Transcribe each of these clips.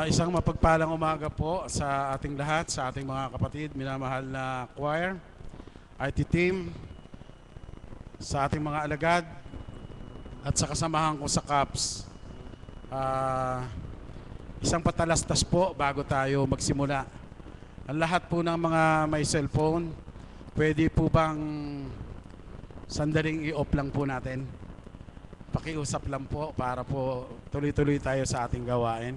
Isang mapagpalang umaga po sa ating lahat, sa ating mga kapatid, minamahal na choir, IT team, sa ating mga alagad, at sa kasamahan ko sa CAPS. Isang patalastas po bago tayo magsimula. Ang lahat po ng mga may cellphone, pwede po bang sandaling i-off lang po natin? Pakiusap lang po para po tuloy-tuloy tayo sa ating gawain.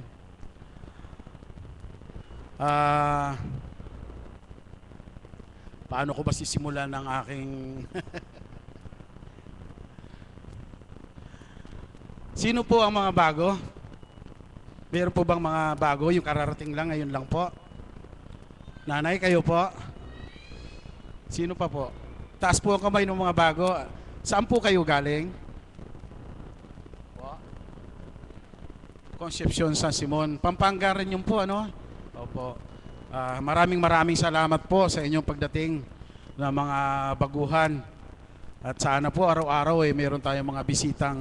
Paano ko ba sisimulan ng aking Sino po ang mga bago? Meron po bang mga bago? Yung kararating lang, ngayon lang po. Nanay, kayo po? Sino pa po? Taas po ang kamay ng mga bago. Saan po kayo galing? Concepcion San Simon. Pampanga rin yun po, ano? Opo. Maraming salamat po sa inyong pagdating ng mga baguhan. At sana po araw-araw mayroon tayong mga bisitang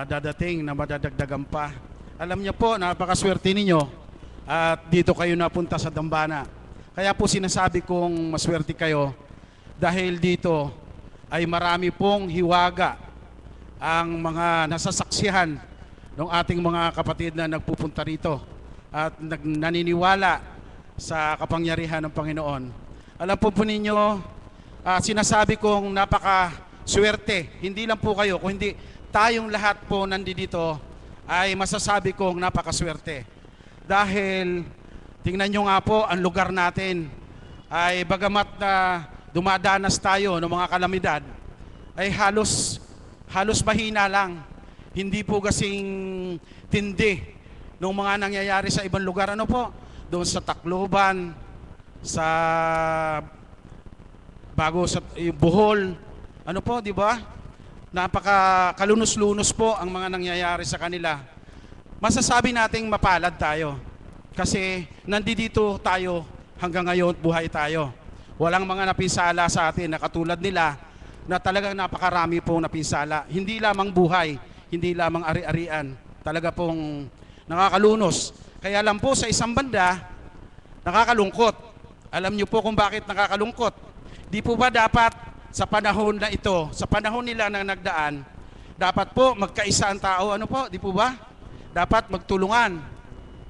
dadating na madadagdagan pa. Alam niyo po, napakaswerte ninyo at dito kayo napunta sa Dambana. Kaya po sinasabi kong maswerte kayo dahil dito ay marami pong hiwaga ang mga nasasaksihan ng ating mga kapatid na nagpupunta rito at naniniwala sa kapangyarihan ng Panginoon. Alam po ninyo, sinasabi kong napakaswerte, hindi lang po kayo, kundi tayong lahat po nandito ay masasabi kong napakaswerte. Dahil, tingnan nyo nga po, ang lugar natin ay bagamat na dumadanas tayo ng mga kalamidad, ay halos mahina lang. Hindi po kasing tindi nung mga nangyayari sa ibang lugar. Ano po? Doon sa Tacloban, sa Bohol. Ano po, di ba? Napaka-kalunos-lunos po ang mga nangyayari sa kanila. Masasabi nating mapalad tayo. Kasi nandito tayo hanggang ngayon, buhay tayo. Walang mga napinsala sa atin na katulad nila na talagang napakarami pong napinsala. Hindi lamang buhay, hindi lamang ari-arian. Talaga pong nakakalunos. Kaya lang po sa isang banda, nakakalungkot. Alam niyo po kung bakit nakakalungkot. Di po ba dapat sa panahon na ito, sa panahon nila na nagdaan, dapat po magkaisa ang tao, ano po, di po ba? Dapat magtulungan.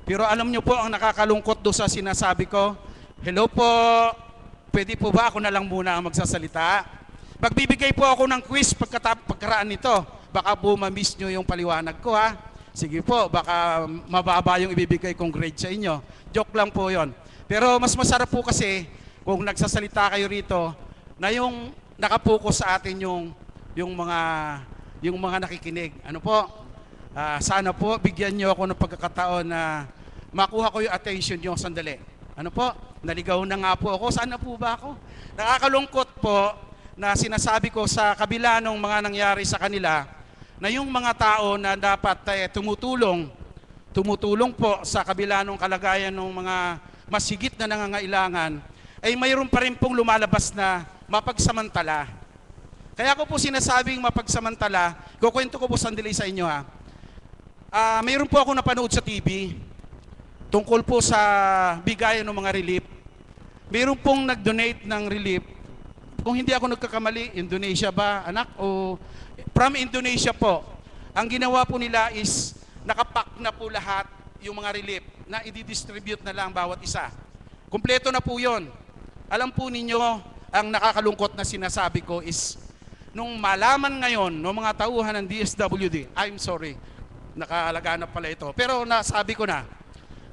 Pero alam niyo po ang nakakalungkot doon sa sinasabi ko, hello po, pwede po ba ako na lang muna ang magsasalita? Magbibigay po ako ng quiz pagkaraan nito. Baka po ma-miss nyo yung paliwanag ko, ha? Sige po, baka mababa yung ibibigay kong grade sa inyo. Joke lang po yon. Pero mas masarap po kasi kung nagsasalita kayo rito na yung nakapokus sa atin yung mga nakikinig. Ano po? Sana po bigyan nyo ako ng pagkakataon na makuha ko yung attention nyo sandali. Ano po? Naligaw na nga po ako. Sana po ba ako? Nakakalungkot po na sinasabi ko sa kabila ng mga nangyari sa kanila na yung mga tao na dapat tumutulong po sa kabila ng kalagayan ng mga mas higit na nangangailangan, ay mayroon pa rin pong lumalabas na mapagsamantala. Kaya ko po sinasabing mapagsamantala, kukwento ko po sandali sa inyo, ha. Mayroon po ako napanood sa TV tungkol po sa bigayan ng mga relief. Mayroon pong nag-donate ng relief. Kung hindi ako nagkakamali, Indonesia ba, anak? O from Indonesia po. Ang ginawa po nila is nakapack na po lahat yung mga relief na i-distribute na lang bawat isa. Kumpleto na po yun. Alam po ninyo, ang nakakalungkot na sinasabi ko is nung malaman ngayon ng mga tauhan ng DSWD, I'm sorry, nakalaganap pala ito. Pero nasabi ko na,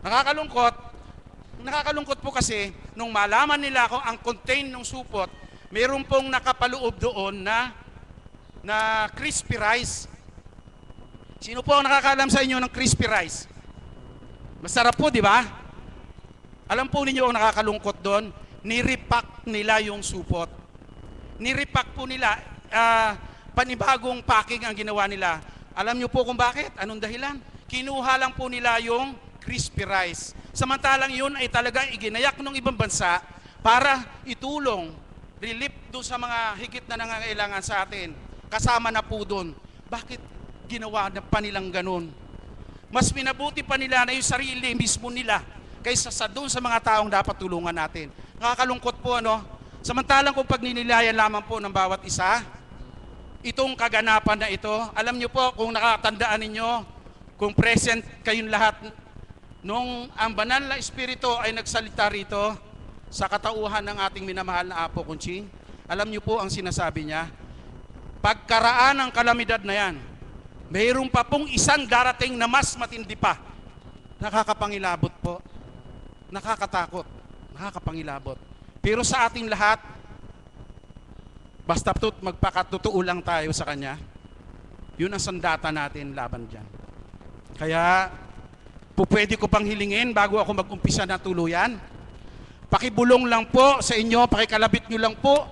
nakakalungkot po kasi nung malaman nila kung ang contain ng supot, mayroon pong nakapaloob doon na crispy rice. Sino po ang nakakaalam sa inyo ng crispy rice? Masarap po, di ba? Alam po ninyo ang nakakalungkot doon, nirepack nila yung supot. Nirepack po nila, panibagong packing ang ginawa nila. Alam niyo po kung bakit? Anong dahilan? Kinuha lang po nila yung crispy rice. Samantalang yun ay talagang iginayak ng ibang bansa para itulong, relief doon sa mga higit na nangangailangan sa atin. Kasama na po doon. Bakit ginawa na pa nilang ganun? Mas minabuti pa nila na yung sarili mismo nila kaysa sa doon sa mga taong dapat tulungan natin. Nakakalungkot po, ano? Samantalang kung pagninilayan lamang po ng bawat isa, itong kaganapan na ito, alam niyo po kung nakatandaan ninyo, kung present kayong lahat, nung ang banal na espiritu ay nagsalita rito sa katauhan ng ating minamahal na Apo Kunching, alam niyo po ang sinasabi niya, pagkaraan ng kalamidad na yan, mayroon pa pong isang darating na mas matindi pa. Nakakapangilabot po. Nakakatakot. Nakakapangilabot. Pero sa ating lahat, basta magpakatotoo lang tayo sa Kanya, yun ang sandata natin laban dyan. Kaya, pwede ko pang hilingin bago ako mag-umpisa na tuluyan. Pakibulong lang po sa inyo, pakikalabit nyo lang po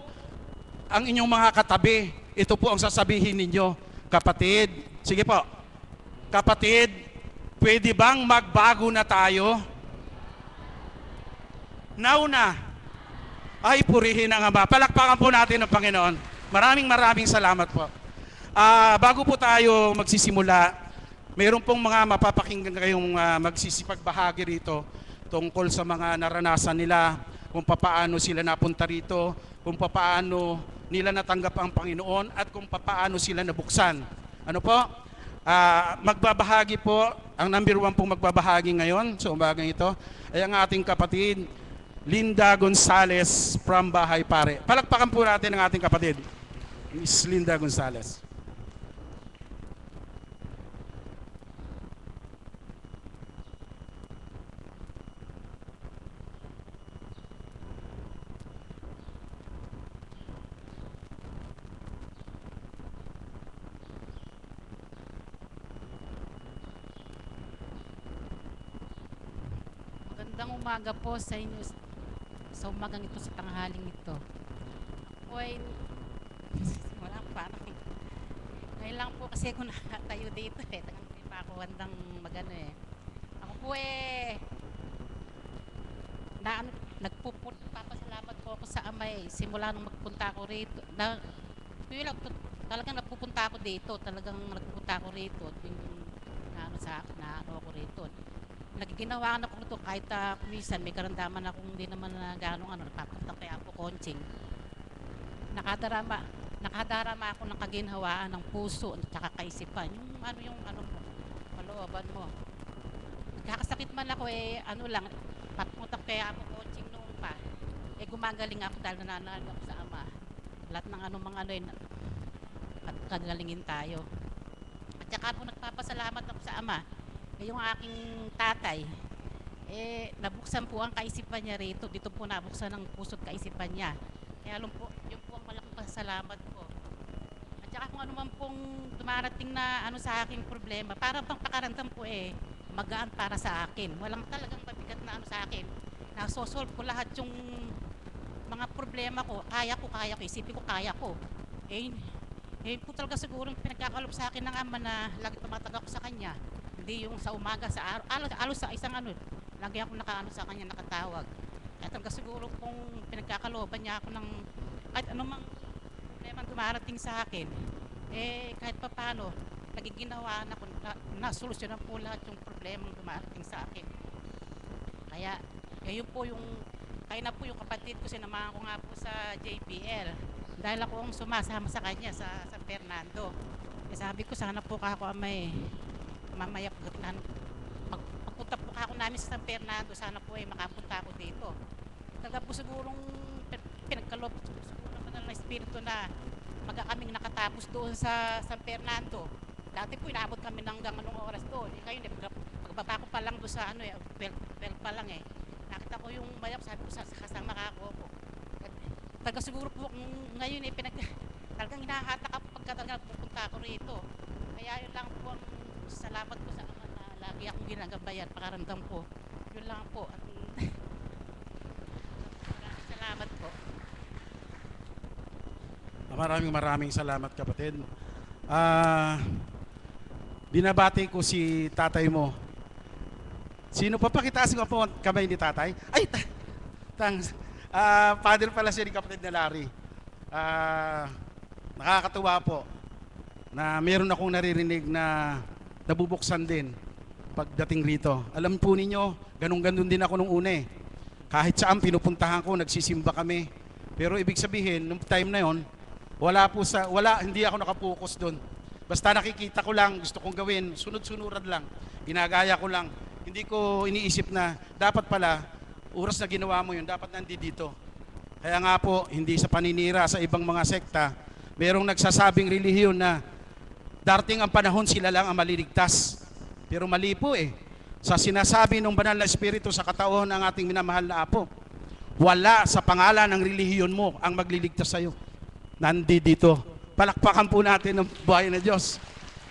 ang inyong mga katabi. Ito po ang sasabihin ninyo, kapatid. Sige po, kapatid, pwede bang magbago na tayo? Now na. Ay, purihin ang Ama. Palakpakan po natin ang Panginoon. Maraming salamat po. Bago po tayo magsisimula, mayroon pong mga mapapakinggan kayong magsisipagbahagi rito tungkol sa mga naranasan nila, kung papaano sila napunta rito, kung papaano nila natanggap ang Panginoon, at kung papaano sila nabuksan. Ano po? Magbabahagi po, ang number 1 pong magbabahagi ngayon sa umagang ito, ay ang ating kapatid, Linda Gonzales from Bahay Pare. Palakpakan po natin ang ating kapatid, Miss Linda Gonzales. Magandang umaga po sa inyo sa umagang ito, sa tanghaling ito. Ako ay wala pa. Ngayon lang po kasi ako nakatayo dito eh. Hindi pa ako handang magano eh. Ako po nagpapasalamat po ako sa Ama eh. Simula nung magpunta ako rito. Talagang napupunta ako dito. Talagang nagpupunta ako rito. Naano ako rito. Nagiginawa ako nito kahit minsan may karamdaman akong hindi naman na gano'ng napapunta kay Apo Kunching. Nakadarama ako ng kaginhawaan ng puso at saka kaisipan. Yung kalooban mo. Kakasakit man ako papunta kay Apo Kunching noon pa. Gumagaling ako dahil nananalig ako sa Ama. Lahat ng at kagalingin tayo. At saka po nagpapasalamat ako sa Ama. Yung aking tatay, nabuksan po ang kaisipan niya rito. Dito po nabuksan ang puso't kaisipan niya. Kaya yun po ang malaking pasalamat ko. At saka kung ano man pong dumarating na sa aking problema, para pang pakaramdam ko magaan para sa akin. Walang talagang mabigat na sa akin. Nasosolve ko lahat yung mga problema ko. Kaya ko. Isipin ko, kaya ko. Yun po talaga siguro pinagkakalob sa akin ng Ama na lagi tumatag ako sa Kanya. Hindi yung sa umaga, sa araw sa isang lagi ako sa kanya nakatawag. At hanggang siguro kung pinagkakaloban niya ako ng kahit anumang problema dumarating sa akin, kahit pa paano, nagiginawa na nasolusyonan po lahat yung problema dumarating sa akin. Kaya yun po kaya na po yung kapatid ko, sinamahan ko nga po sa JPL. Dahil ako ang sumasama sa kanya sa San Fernando. Sabi ko, sana po ako mamaya pagpunta po ako namin sa San Fernando, sana po makapunta ako dito. Talaga po sigurong pinagkaloob siguro naman ng espiritu na kaming nakatapos doon sa San Fernando. Dati po inabot kami hanggang anong oras doon. Ngayon pagbaba ko pa lang doon sa 12 pa lang nakita ko yung mayap, sabi ko kasama ka ako. Talaga siguro po ngayon talagang hinahatak ako pagka talaga pupunta ako rito. Kaya yun lang po ang salamat ko sa Ama na lagi akong ginagabayan, pakaramdam ko. Yun lang po. At salamat po. Maraming salamat, kapatid. Binabati ko si tatay mo. Sino pa pakitaas ko po kamay ni tatay? Ay, thanks. Father pala siya ni kapatid na Larry. Nakakatuwa po na meron akong naririnig na nabubuksan din pagdating rito. Alam po ninyo, ganun-ganun din ako nung una eh. Kahit saan pinupuntahan ko, nagsisimba kami. Pero ibig sabihin, nung time na yon, hindi ako nakapokus doon. Basta nakikita ko lang, gusto kong gawin, sunod-sunuran lang. Ginagaya ko lang. Hindi ko iniisip na dapat pala, oras na ginawa mo yun, dapat nandito. Kaya nga po, hindi sa paninira sa ibang mga sekta, merong nagsasabing relihiyon na darating ang panahon sila lang ang maliligtas. Pero mali po eh. Sa sinasabi ng banal na espiritu sa katauhan ng ating minamahal na apo, wala sa pangalan ng relihiyon mo ang magliligtas sa iyo. Nandito. Palakpakan po natin ang buhay na Diyos.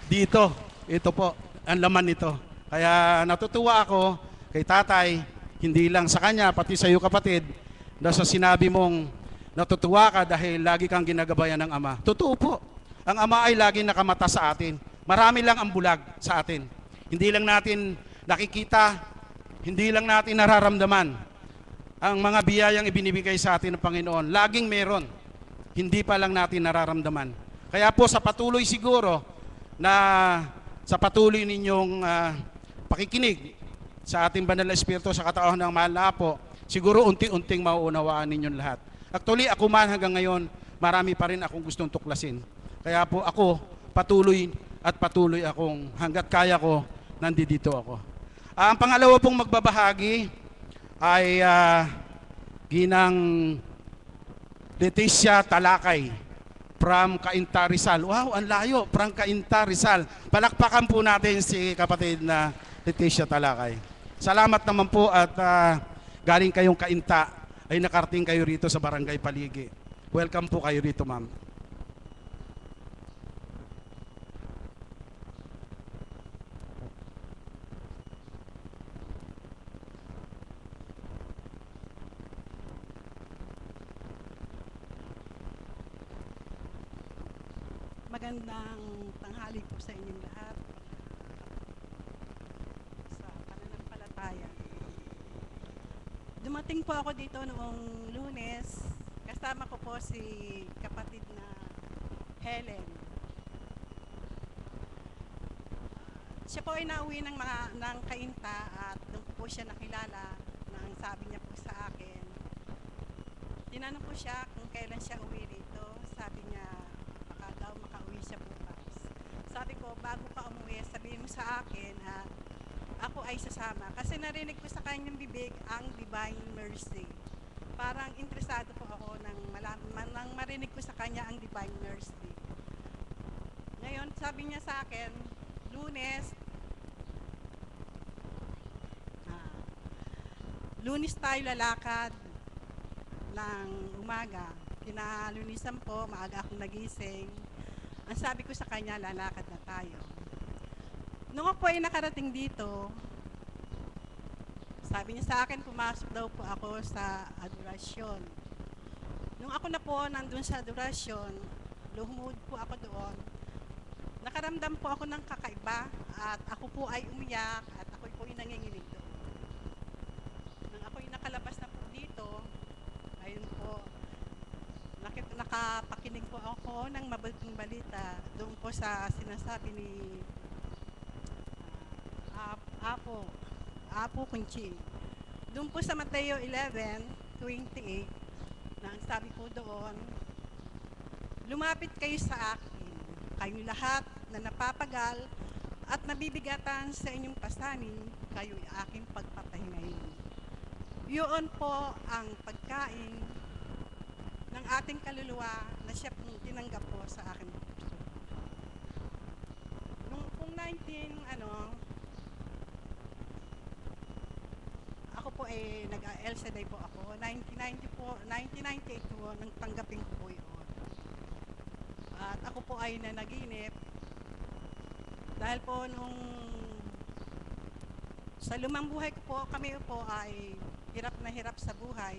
Dito, ito po, ang laman nito. Kaya natutuwa ako kay tatay, hindi lang sa kanya, pati sa iyo kapatid, na sa sinabi mong natutuwa ka dahil lagi kang ginagabayan ng Ama. Totoo po. Ang Ama ay lagi nakamata sa atin. Marami lang ang bulag sa atin. Hindi lang natin nakikita, hindi lang natin nararamdaman ang mga biyayang ibinibigay sa atin ng Panginoon. Laging meron. Hindi pa lang natin nararamdaman. Kaya po sa patuloy siguro na sa patuloy ninyong pakikinig sa ating banal na espiritu sa katauhan ng mahal na apo, siguro unti-unting mauunawaan ninyong lahat. Actually, ako man hanggang ngayon, marami pa rin akong gustong tuklasin. Kaya po ako, patuloy akong hanggat kaya ko, nandito ako. Ang pangalawa pong magbabahagi ay Ginang Leticia Talakay from Cainta Rizal. Wow, ang layo, from Cainta Rizal. Palakpakan po natin si kapatid na Leticia Talakay. Salamat naman po at galing kayong Cainta ay nakarating kayo rito sa Barangay Paligi. Welcome po kayo rito, ma'am. Magandang tanghali po sa inyong lahat sa pananampalataya. Dumating po ako dito noong Lunes. Kasama ko po si kapatid na Helen. Siya po ay nauwi ng Cainta at doon po siya nakilala na ang sabi niya po sa akin. Tinanong ko siya kung kailan siya uwi dito. Sabi niya baka daw makauwi siya bukas. Sabi ko, bago ka umuwi, sabihin mo sa akin at ako ay sasama. Kasi narinig ko sa kanyang bibig ang Divine Mercy. Parang interesado po ako nang marinig ko sa kanya ang Divine Mercy. Ngayon, sabi niya sa akin, Lunes tayo lalakad ng umaga. Kinalunisan po, maaga akong nagising. Ang sabi ko sa kanya, lalakad na tayo. Nung ako ay nakarating dito, sabi niya sa akin, pumasok daw po ako sa adorasyon. Nung ako na po nandun sa adorasyon, lumuhod po ako doon. Nakaramdam po ako ng kakaiba at ako po ay umiyak at ako po ay nanginginig doon. Nang ako ay nakalabas na po dito, ayun po, nakapakinig po ako ng mabuting balita doon po sa sinasabi ni Apo Kunchi. Doon po sa Mateo 11:28, na ang sabi po doon, lumapit kayo sa akin, kayo lahat na napapagal at nabibigatan sa inyong pasanin, kayo'y aking pagpapahingahin. Yun po ang pagkain ng ating kaluluwa na siya pong tinanggap po sa aking puso. Nung pong ako po ay nag-El Shaddai po ako. 1998 po, nang tanggapin ko po yun. At ako po ay nanaginip dahil po nung sa lumang buhay ko po, kami po ay hirap na hirap sa buhay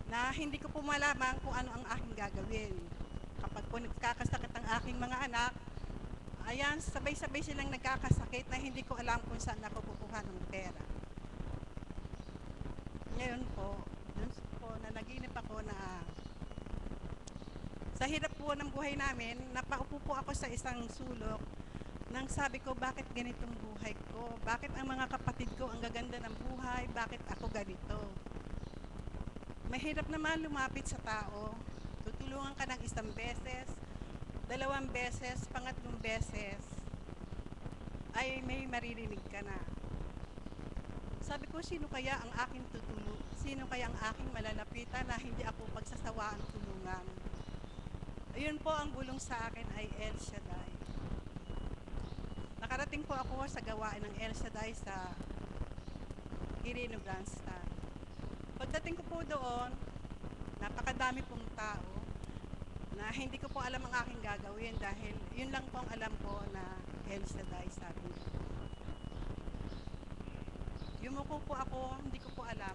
na hindi ko po malaman kung ano ang aking gagawin. Kapag po nagkakasakit ang aking mga anak, ayan, sabay-sabay silang nagkakasakit na hindi ko alam kung saan ako kukuha ng pera. Ngayon po, dun po na naginip ako na sa hirap po ng buhay namin, napaupo po ako sa isang sulok Nang sabi ko, bakit ganitong buhay ko? Bakit ang mga kapatid ko ang gaganda ng buhay? Bakit ako ganito? Mahirap naman lumapit sa tao. Tutulungan ka ng isang beses, dalawang beses, pangatlong beses, ay may maririnig ka na. Sabi ko, sino kaya ang aking tutulong? Sino kaya ang aking malalapitan na hindi ako pagsasawaan tulungan? Ayun po ang bulong sa akin ay El Shaddai. Nakarating po ako sa gawain ng El Shaddai sa Quirino Grandstand. Pagdating ko po doon, napakadami pong tao na hindi ko po alam ang aking gagawin dahil yun lang po ang alam ko na El Shaddai sabi niya. Yumuko po ako, hindi ko po alam.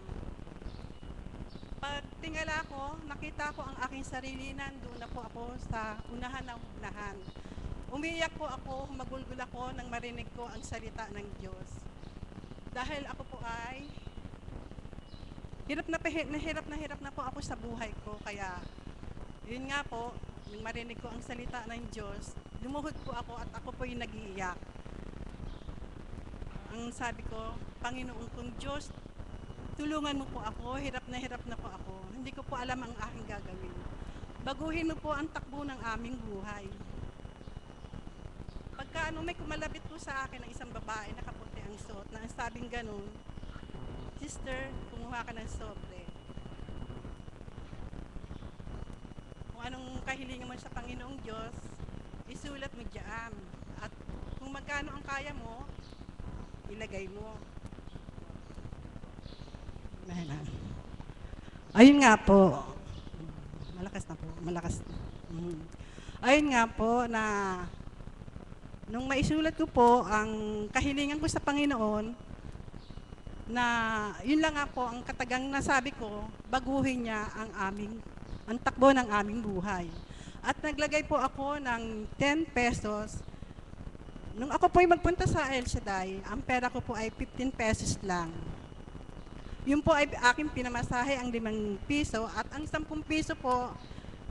Pag tingala ko, nakita ko ang aking sarili, nandun na po ako sa unahan ng unahan. Umiyak po ako, humagulgul ako nang marinig ko ang salita ng Diyos. Dahil ako po ay hirap na po ako sa buhay ko. Kaya yun nga po, nang marinig ko ang salita ng Diyos, lumuhod po ako at ako po yung nag-iiyak. Ang sabi ko, Panginoon kong Diyos, tulungan mo po ako, hirap na po ako. Hindi ko po alam ang aking gagawin. Baguhin mo po ang takbo ng aming buhay. Pagka may kumalapit po sa akin ng isang babae, nakaputi ang suot, na ang sabing ganun, sister, kumuha ka ng sobre. Kung anong kahilingan mo sa Panginoong Diyos, isulat mo diyan. At kung magkano ang kaya mo, ilagay mo. Ayun nga po. Malakas na po. Malakas. Ayun nga po na nung maisulat ko po ang kahilingan ko sa Panginoon na yun lang nga po ang katagang nasabi ko, baguhin niya ang takbo ng aming buhay. At naglagay po ako ng 10 pesos. Nung ako po ay magpunta sa El Shaddai, ang pera ko po ay 15 pesos lang. Yun po ay aking pinamasahe ang 5 piso at ang 10 piso po,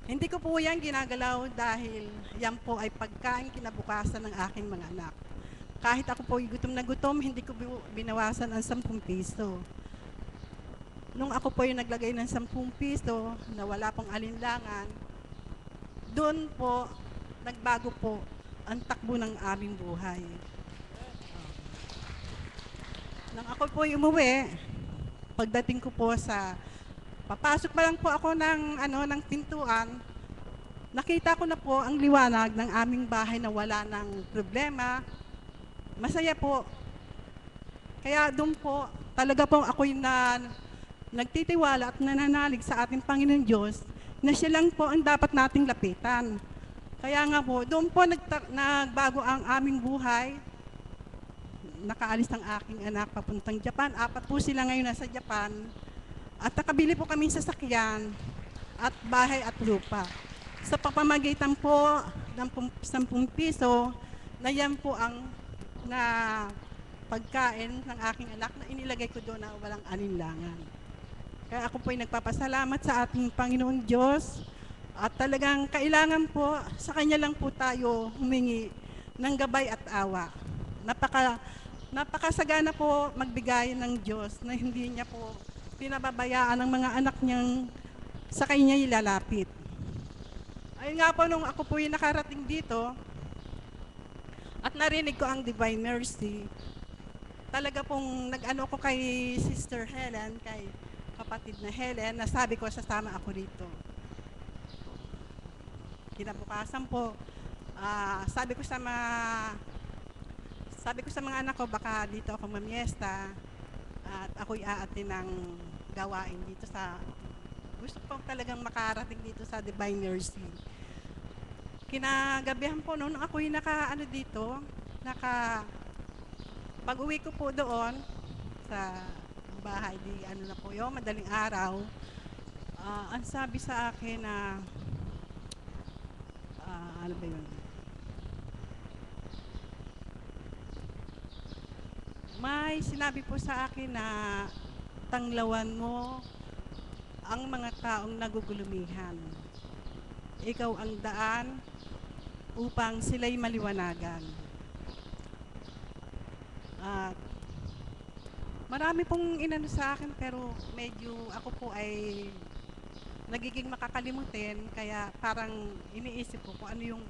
hindi ko po yan ginagalaw dahil yan po ay pagkain kinabukasan ng aking mga anak. Kahit ako po ay gutom na gutom, hindi ko binawasan ang 10 piso. Nung ako po yung naglagay ng 10 piso na wala pong alinlangan, doon po, nagbago po ang takbo ng aming buhay. Nang ako po umuwi, pagdating ko po papasok pa lang po ako ng pintuan, nakita ko na po ang liwanag ng aming bahay na wala ng problema. Masaya po. Kaya doon po, talaga po ako'y nagtitiwala at nananalig sa ating Panginoon Diyos na siya lang po ang dapat nating lapitan. Kaya nga po, doon po nagbago ang aming buhay. Nakaalis ang aking anak papuntang Japan. 4 po sila ngayon nasa Japan. At nakabili po kami sa sasakyan at bahay at lupa. Sa pamamagitan po ng 10 piso, na yan po ang pagkain ng aking anak na inilagay ko doon na walang alinlangan. Kaya ako po ay nagpapasalamat sa ating Panginoong Diyos. At talagang kailangan po, sa Kanya lang po tayo humingi ng gabay at awa. Napakasagana po magbigay ng Diyos na hindi niya po pinababayaan ng mga anak niyang sa Kanya ilalapit. Ayun nga po, nung ako po yung nakarating dito at narinig ko ang Divine Mercy, talaga pong nag-ano ko kay Sister Helen, kay kapatid na Helen, na sabi ko sasama ako dito. Kinabukasan po, sabi ko sa mga anak ko, baka dito ako mamiesta at ako'y aatin ng gawain dito gusto ko talagang makarating dito sa Divine Mercy. Kinagabihan po noon, ako'y pag-uwi ko po doon sa bahay, na po yun, madaling araw, ang sabi sa akin na ano ba yun? May sinabi po sa akin na tanglawan mo ang mga taong nagugulumihan. Ikaw ang daan upang sila'y maliwanagan. At marami pong inano sa akin pero medyo ako po ay nagiging makakalimutin kaya parang iniisip ko kung ano yung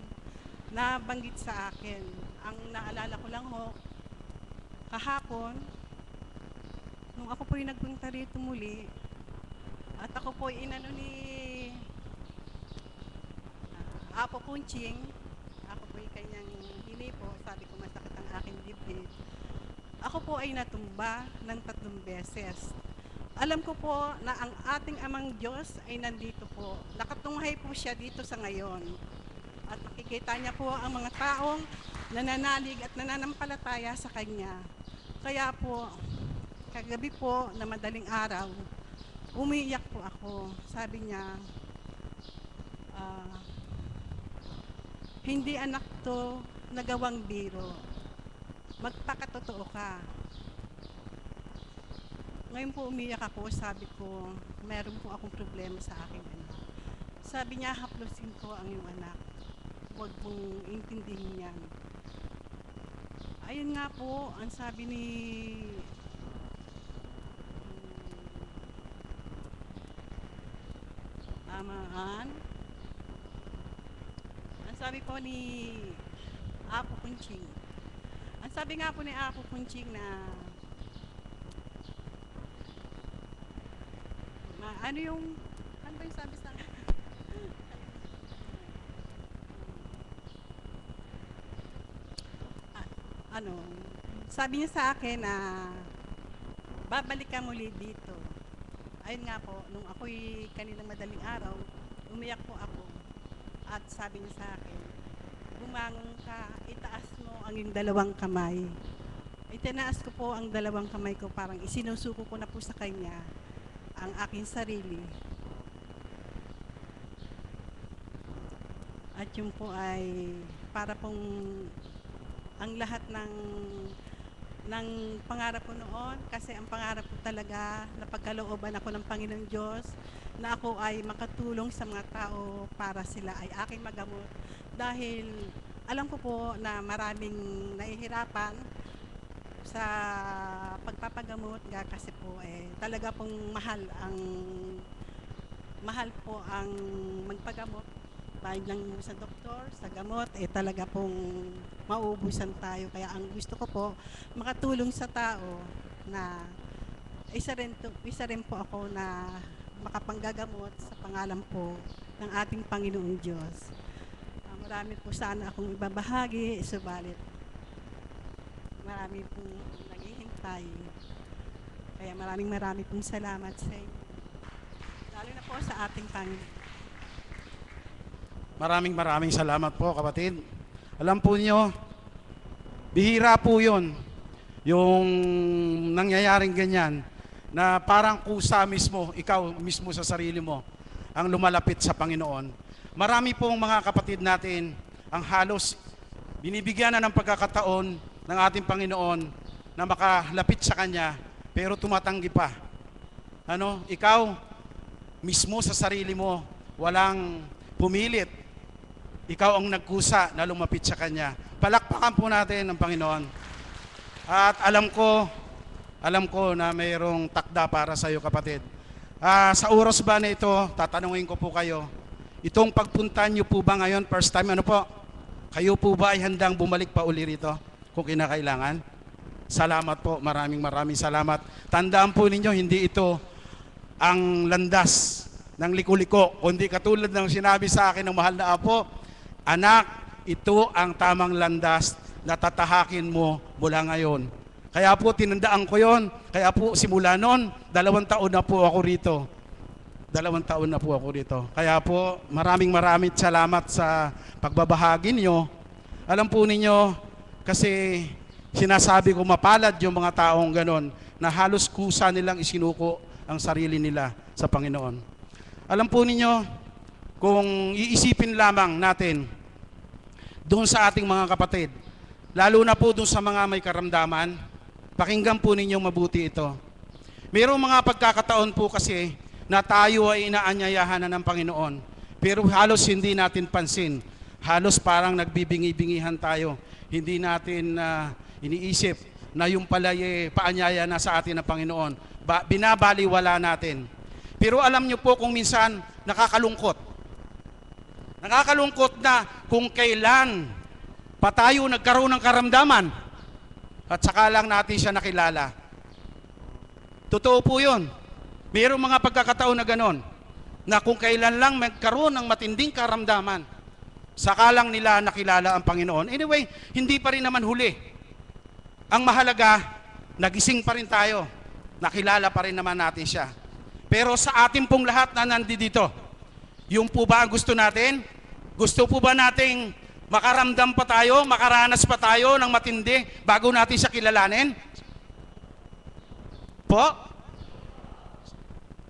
nabanggit sa akin. Ang naalala ko lang ho, kahapon, nung ako po yung nagpunta rito muli, at ako po inano ni Apo Kunching, ako po yung kanyang hinipo, sabi ko masakit ang aking dibdib. Ako po ay natumba ng 3 beses. Alam ko po na ang ating amang Diyos ay nandito po. Nakatunghay po siya dito sa ngayon. At makikita niya po ang mga taong nananalig at nananampalataya sa Kanya. Kaya po, kagabi po na madaling araw, umiiyak po ako. Sabi niya, hindi anak to nagawang biro. Magpakatotoo ka. Ngayon po umiyak ako, sabi ko, meron po akong problema sa aking anak. Sabi niya, haplosin ko ang iyong anak. Huwag mong intindihin yan. Ayun nga po, ang sabi ni Amaan, ang sabi po ni Apo Kunching, ang sabi nga po ni Apo Kunching na ano yung sabi sa ano, sabi niya sa akin na babalik ka muli dito. Ayun nga po, nung ako'y kaninang madaling araw, umiyak po ako. At sabi niya sa akin, bumangon ka, itaas mo ang iyong 2 kamay. Itinaas ko po ang 2 kamay ko, parang isinusuko ko na po sa kanya ang aking sarili. At yun po ay para pong ang lahat ng pangarap ko noon, kasi ang pangarap ko talaga na pagkalooban ako ng Panginoong Diyos na ako ay makatulong sa mga tao para sila ay aking magamot, dahil alam ko po na maraming nahihirapan sa pagpapagamot kasi po talaga pong mahal po ang magpagamot. Bayad lang sa doktor, sa gamot, talaga pong mauubusan tayo. Kaya ang gusto ko po, makatulong sa tao na isa rin po ako na makapanggagamot sa pangalan po ng ating Panginoong Diyos. Marami po sana akong ibabahagi, subalit marami pong naghihintay. Kaya maraming pong salamat sa inyo. Lalo na po sa ating Panginoon. Maraming salamat po, kapatid. Alam po niyo, bihira po yun, yung nangyayaring ganyan, na parang kusa mismo, ikaw mismo sa sarili mo, ang lumalapit sa Panginoon. Marami pong mga kapatid natin ang halos binibigyan na ng pagkakataon ng ating Panginoon na makalapit sa Kanya, pero tumatanggi pa. Ikaw mismo sa sarili mo, walang pumilit. Ikaw ang nagkusa na lumapit sa Kanya. Palakpakan po natin ang Panginoon. At alam ko na mayroong takda para sa iyo, kapatid. Sa oras ba na ito, tatanungin ko po kayo, itong pagpunta niyo po ba ngayon, first time, kayo po ba ay handang bumalik pa uli rito kung kinakailangan? Salamat po, maraming salamat. Tandaan po ninyo, hindi ito ang landas ng liko-liko, kundi katulad ng sinabi sa akin ng mahal na Apo, anak, ito ang tamang landas na tatahakin mo mula ngayon. Kaya po tinandaan ko yon. Kaya po simula noon, 2 taon na po ako rito. 2 taon na po ako rito. Kaya po maraming salamat sa pagbabahagi niyo. Alam po ninyo, kasi sinasabi ko mapalad yung mga taong ganon na halos kusa nilang isinuko ang sarili nila sa Panginoon. Alam po ninyo, kung iisipin lamang natin doon sa ating mga kapatid, lalo na po doon sa mga may karamdaman, pakinggan po ninyo mabuti ito. Mayroong mga pagkakataon po kasi na tayo ay inaanyayahan na ng Panginoon, pero halos hindi natin pansin. Halos parang nagbibingi-bingihan tayo. Hindi natin iniisip na yung pala paanyaya na sa atin ng Panginoon. Binabaliwala natin. Pero alam nyo po kung minsan nakakalungkot. Nakakalungkot na kung kailan pa tayo nagkaroon ng karamdaman at saka lang natin siya nakilala. Totoo po yun. Mayroong mga pagkakataon na ganon, na kung kailan lang magkaroon ng matinding karamdaman, saka lang nila nakilala ang Panginoon. Anyway, hindi pa rin naman huli. Ang mahalaga, nagising pa rin tayo. Nakilala pa rin naman natin siya. Pero sa ating pong lahat na nandito, yung po ba ang gusto natin? Gusto po ba nating makaramdam pa tayo, makaranas pa tayo ng matindi bago natin siya kilalanin? Po?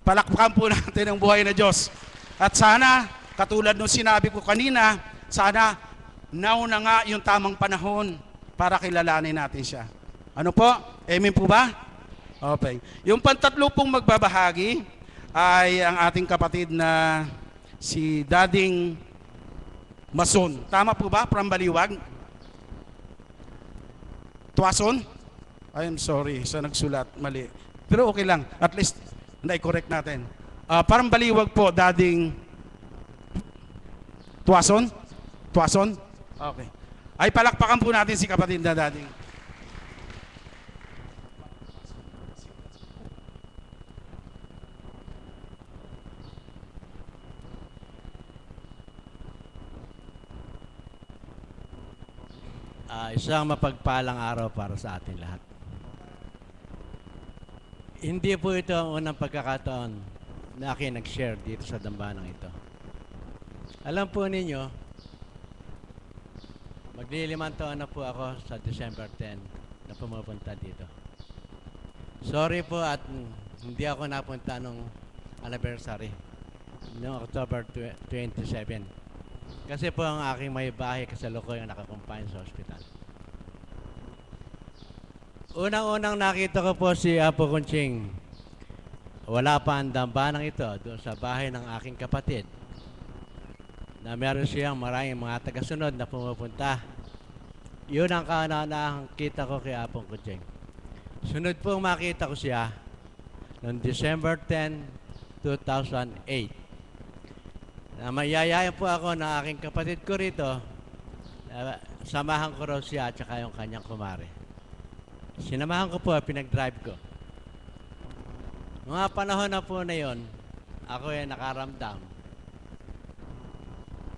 Palakpakan po natin ang buhay na Diyos. At sana, katulad nung sinabi ko kanina, sana nauna nga yung tamang panahon para kilalanin natin siya. Ano po? Amen po ba? Okay. Yung pantatlo pong magbabahagi ay ang ating kapatid na si Dading Mason. Tama po ba? From Baliwag? Tuason? I'm sorry sa nagsulat. Mali. Pero okay lang. At least, na-correct natin. Parang Baliwag po, Dading Tuason? Tuason? Okay. Ay palakpakan po natin si kapatid na Dading. Isang mapagpalang araw para sa atin lahat. Hindi po ito ang unang pagkakataon na akin nag-share dito sa dambanang ito. Alam po ninyo, maglilimang taon na po ako sa December 10 na pumupunta dito. Sorry po at hindi ako napunta nung anniversary, noong October 27. Kasi po ang aking may bahay kasalukuyang nakakumpanya sa ospital. Unang-unang nakita ko po si Apo Kunching. Wala pa ang dambanang ito doon sa bahay ng aking kapatid. Na meron siyang maraming mga tagasunod na pumupunta. Yun ang kauna-unahang kita ko kay Apo Kunching. Sunod pong makita ko siya noong December 10, 2008. Mayayayan po ako ng aking kapatid ko rito. Samahan ko raw siya at saka yung kanyang kumare. Sinamahan ko po, pinag-drive ko. Mga panahon na po na yon, ako ay nakaramdam.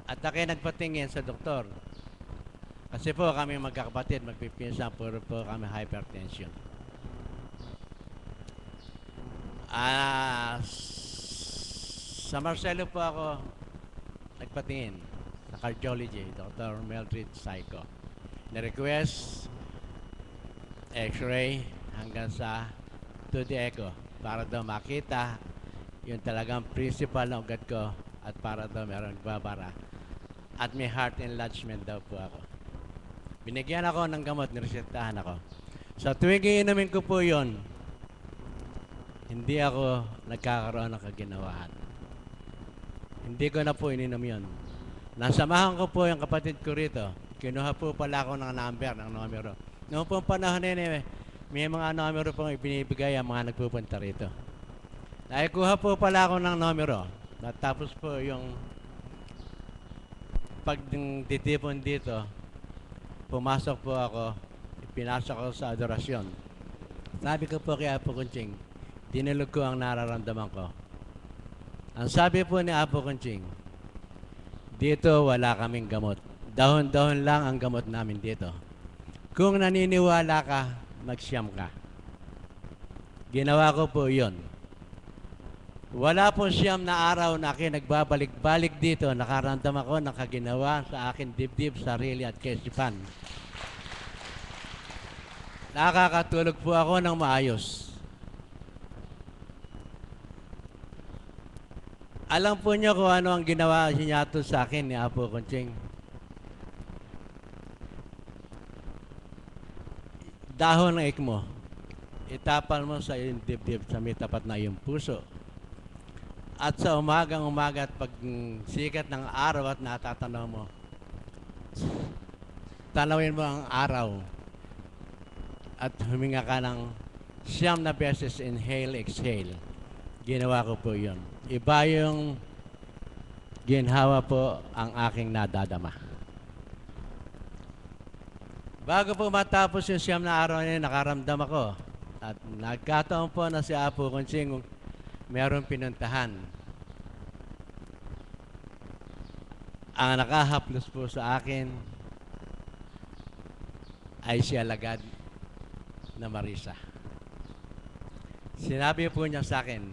At ako ay nagpatingin sa doktor. Kasi po kami magkakapatid, magpipinsan, puro po kami hypertension. Sa Marcelo po ako nagpatingin sa cardiology, Dr. Mildred Psycho. Na-request X-ray hanggang sa 2D echo para daw makita yung talagang principal na ugat ko at para daw meron babara. At may heart enlargement daw po ako. Binigyan ako ng gamot, niresetahan ako. Sa tuwing iinumin ko po yon, hindi ako nagkakaroon ng kaginawaan. Hindi ko na po ininom yun. Nasamahan ko po yung kapatid ko rito. Kinuha po pala ako ng number, ng numero. Noong pong panahon na may mga numero pong ibinibigay ang mga nagpupunta rito. Naikuha po pala ako ng numero. Natapos po yung pagtitipon dito, pumasok po ako, pinasok ako sa adorasyon. Sabi ko po kay Apo Kunching, tinulog ko ang nararamdaman ko. Ang sabi po ni Apo Kunching, dito wala kaming gamot. Dahon-dahon lang ang gamot namin dito. Kung naniniwala ka, mag-siyam ka. Ginawa ko po yun. Wala po siyam na araw na akin nagbabalik-balik dito, nakaramdam ako ng kaginawa sa akin dibdib, sarili at kaisipan. Nakakatulog po ako ng maayos. Alam po niyo kung ano ang ginawa niya sa akin ni Apo Kunching. Dahon ng ikmo, itapal mo sa iyong dibdib sa may tapat na iyong puso. At sa umagang-umaga at pag sikat ng araw at natatanaw mo, tanawin mo ang araw. at huminga ka ng 9 na beses, inhale, exhale. Ginawa ko po yun. Iba yung ginhawa po ang aking nadadama. Bago po matapos yung 9 na araw na yun, nakaramdam ako. At nagkataon po na si Apo Conching mayroong pinuntahan. Ang nakahaplos po sa akin ay si Alagad na Marisa. Sinabi po niya sa akin,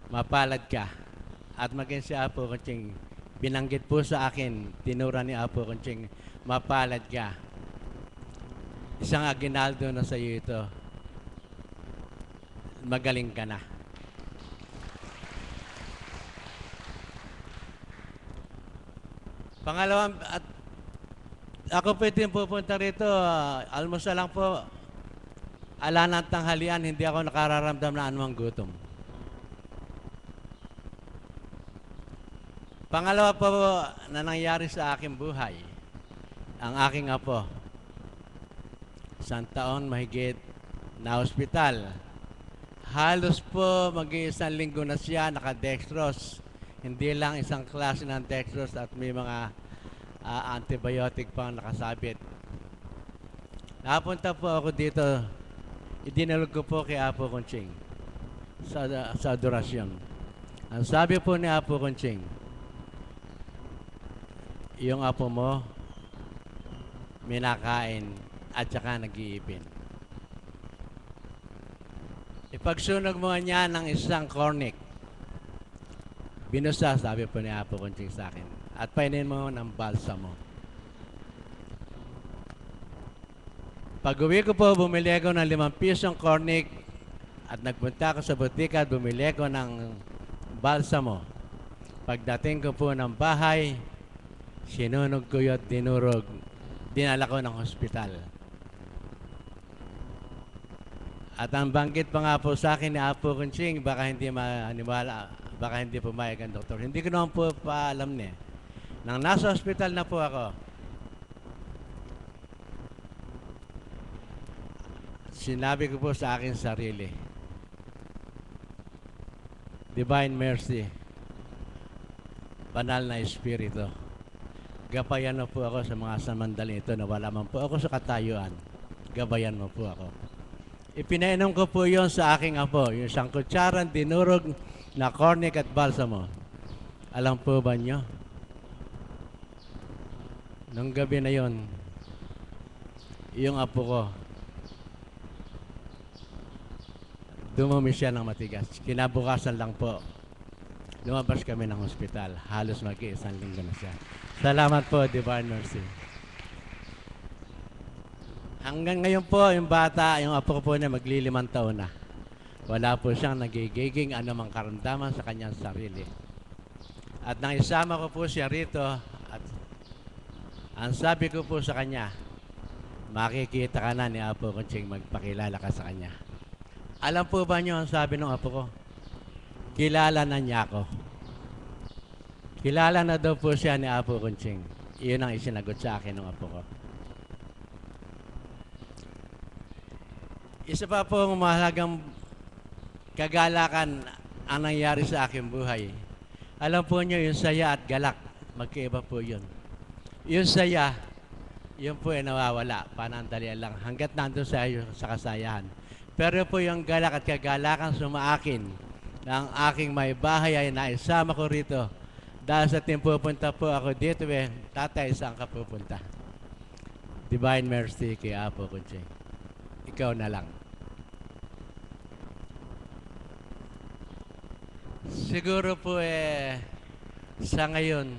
mapalad ka. At maging si Apo Conching, binanggit po sa akin, tinura ni Apo Conching, mapalad ka. Isang aginaldo na sa iyo ito. Magaling ka na. Pangalawang, at ako pwede pupunta rito, almusal lang po. Ala ng tanghalian, hindi ako nakararamdam na anumang gutom. Pangalawa po na nangyari sa aking buhay, ang aking apo, 1 taon mahigit na ospital. Halos po mag-iisang linggo na siya naka-dextrose. Hindi lang isang klase ng dextrose at may mga antibiotic pang nakasabit. Napunta po ako dito, idinulog ko po kay Apo Conching sa adorasyon. Ang sabi po ni Apo Conching, yung apo mo, minakain at saka nag-iipin. Ipagsunog mo niya ng isang cornic. Binusa, sabi po ni Apo Conching sa akin. At painin mo ng balsamo. Pag uwi ko po, bumili ako ng 5 pisong cornic at nagpunta ako sa butika at bumili ako ng balsamo. Pagdating ko po ng bahay, sinunog ko yun at dinurog. Dinala ko ng hospital. At ang banggit pa nga po sa akin ni Apo Conching, baka hindi maniwala, baka hindi pumayag ang doktor. Hindi ko naman po paalam niya. Nang nasa hospital na po ako, sinabi ko po sa akin sarili, Divine Mercy, Banal na Espiritu, gabayan mo po ako sa mga samandaling ito na wala man po ako sa katayuan. Gabayan mo po ako. Ipinainom ko po yon sa aking apo, yung 1 kutsarang dinurog na cornic at balsamo. Alam po ba nyo? Nung gabi na yon, yung apo ko, dumumi siya ng matigas. Kinabukasan lang po, lumabas kami ng hospital. Halos mag-iisang linggo na siya. Salamat po, Divine Mercy. Hanggang ngayon po, yung bata, yung apo ko po na magli-5 taon na. Wala po siyang nagigiging anumang karamdaman sa kanyang sarili. At nang isama ko po siya rito, at ang sabi ko po sa kanya, makikita ka na ni Apo Conching, magpakilala ka sa kanya. Alam po ba niyo ang sabi ng apo ko? Kilala na niya ako. Kilala na daw po siya ni Apo Conching. Iyon ang isinagot sa akin ng apo ko. Isa pa po mahalagang kagalakan ang nangyari sa aking buhay. Alam po niyo, yung saya at galak, magkaiba po yun. Yung saya, yun po ay nawawala, panandalian lang, hanggat nandun sa kasayahan. Pero po yung galak at kagalakan sumaakin na ang aking may bahay ay naisama ko rito. Dahil sa pupunta po ako dito, tatay, saan ka pupunta? Divine Mercy kay Apo Conching. Ikaw na lang. Siguro po sa ngayon,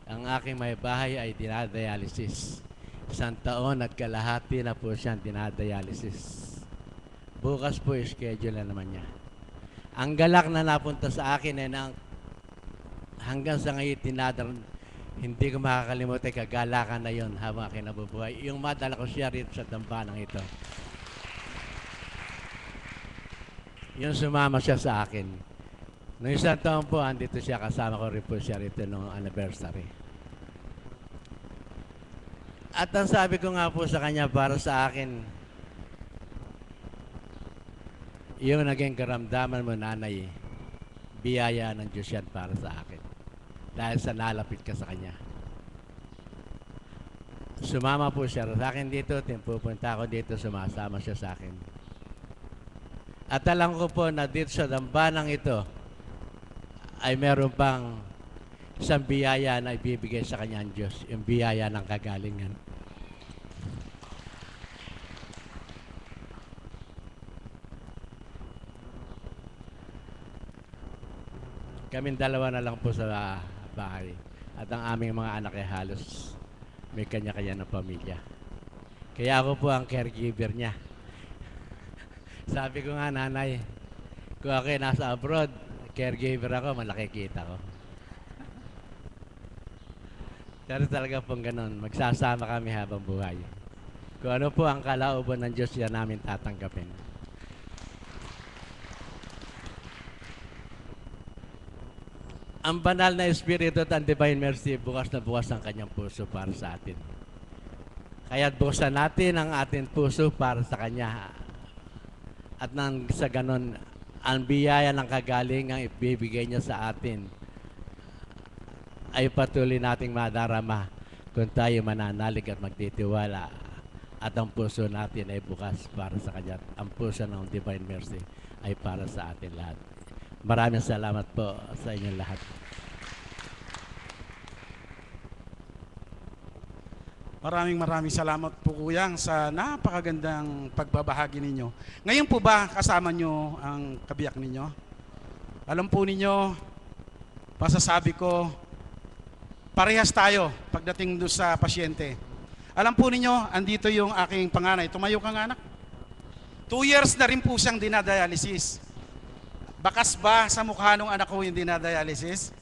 ang aking may bahay ay dinadialysis. 1 taon at kalahati na po siyang dinadialysis. Bukas po schedule na naman niya. Ang galak na napunta sa akin ay hanggang sa ngayon hindi ko makakalimutan kagalakan na yon habang aking nabubuhay. Yung madala ko siya rito sa dambanang ito. Yung sumama siya sa akin. Noong 1 taon po, andito siya, kasama ko rin po siya rito noong anniversary. At ang sabi ko nga po sa kanya, para sa akin, yung naging karamdaman mo, nanay, biyaya ng Diyos yan para sa akin. Dahil sa nalapit ka sa kanya. Sumama po siya sa akin dito, pupunta ako dito, sumasama siya sa akin. At alam ko po na dito sa dambanang ito, ay meron pang isang biyaya na ibibigay sa kanya ang Diyos, yung biyaya ng kagalingan. Kaming dalawa na lang po sa bahay. At ang aming mga anak ay halos may kanya-kanya ng pamilya. Kaya ako po ang caregiver niya. Sabi ko nga, nanay, kung ako ay nasa abroad, caregiver ako, malaki kita ko. Pero talaga pong ganun, magsasama kami habang buhay. Kung ano po ang kalooban ng Diyos, yan namin tatanggapin. Ang banal na Espiritu at ang Divine Mercy, bukas na bukas ang kanyang puso para sa atin. Kaya buksan natin ang ating puso para sa Kanya. At nang sa ganon, ang biyaya ng kagalingang ibibigay niya sa atin ay patuloy nating madarama kung tayo mananalig at magtitiwala at ang puso natin ay bukas para sa Kanya. Ang puso ng Divine Mercy ay para sa atin lahat. Maraming salamat po sa inyong lahat. Maraming salamat po Kuyang sa napakagandang pagbabahagi ninyo. Ngayon po ba kasama nyo ang kabiyak ninyo? Alam po ninyo, masasabi ko, parehas tayo pagdating doon sa pasyente. Alam po ninyo, andito yung aking panganay. Tumayo ka nga anak. 2 years na rin po siyang dinadialysis. Bakas ba sa mukha ng anak ko yung dinadialysis?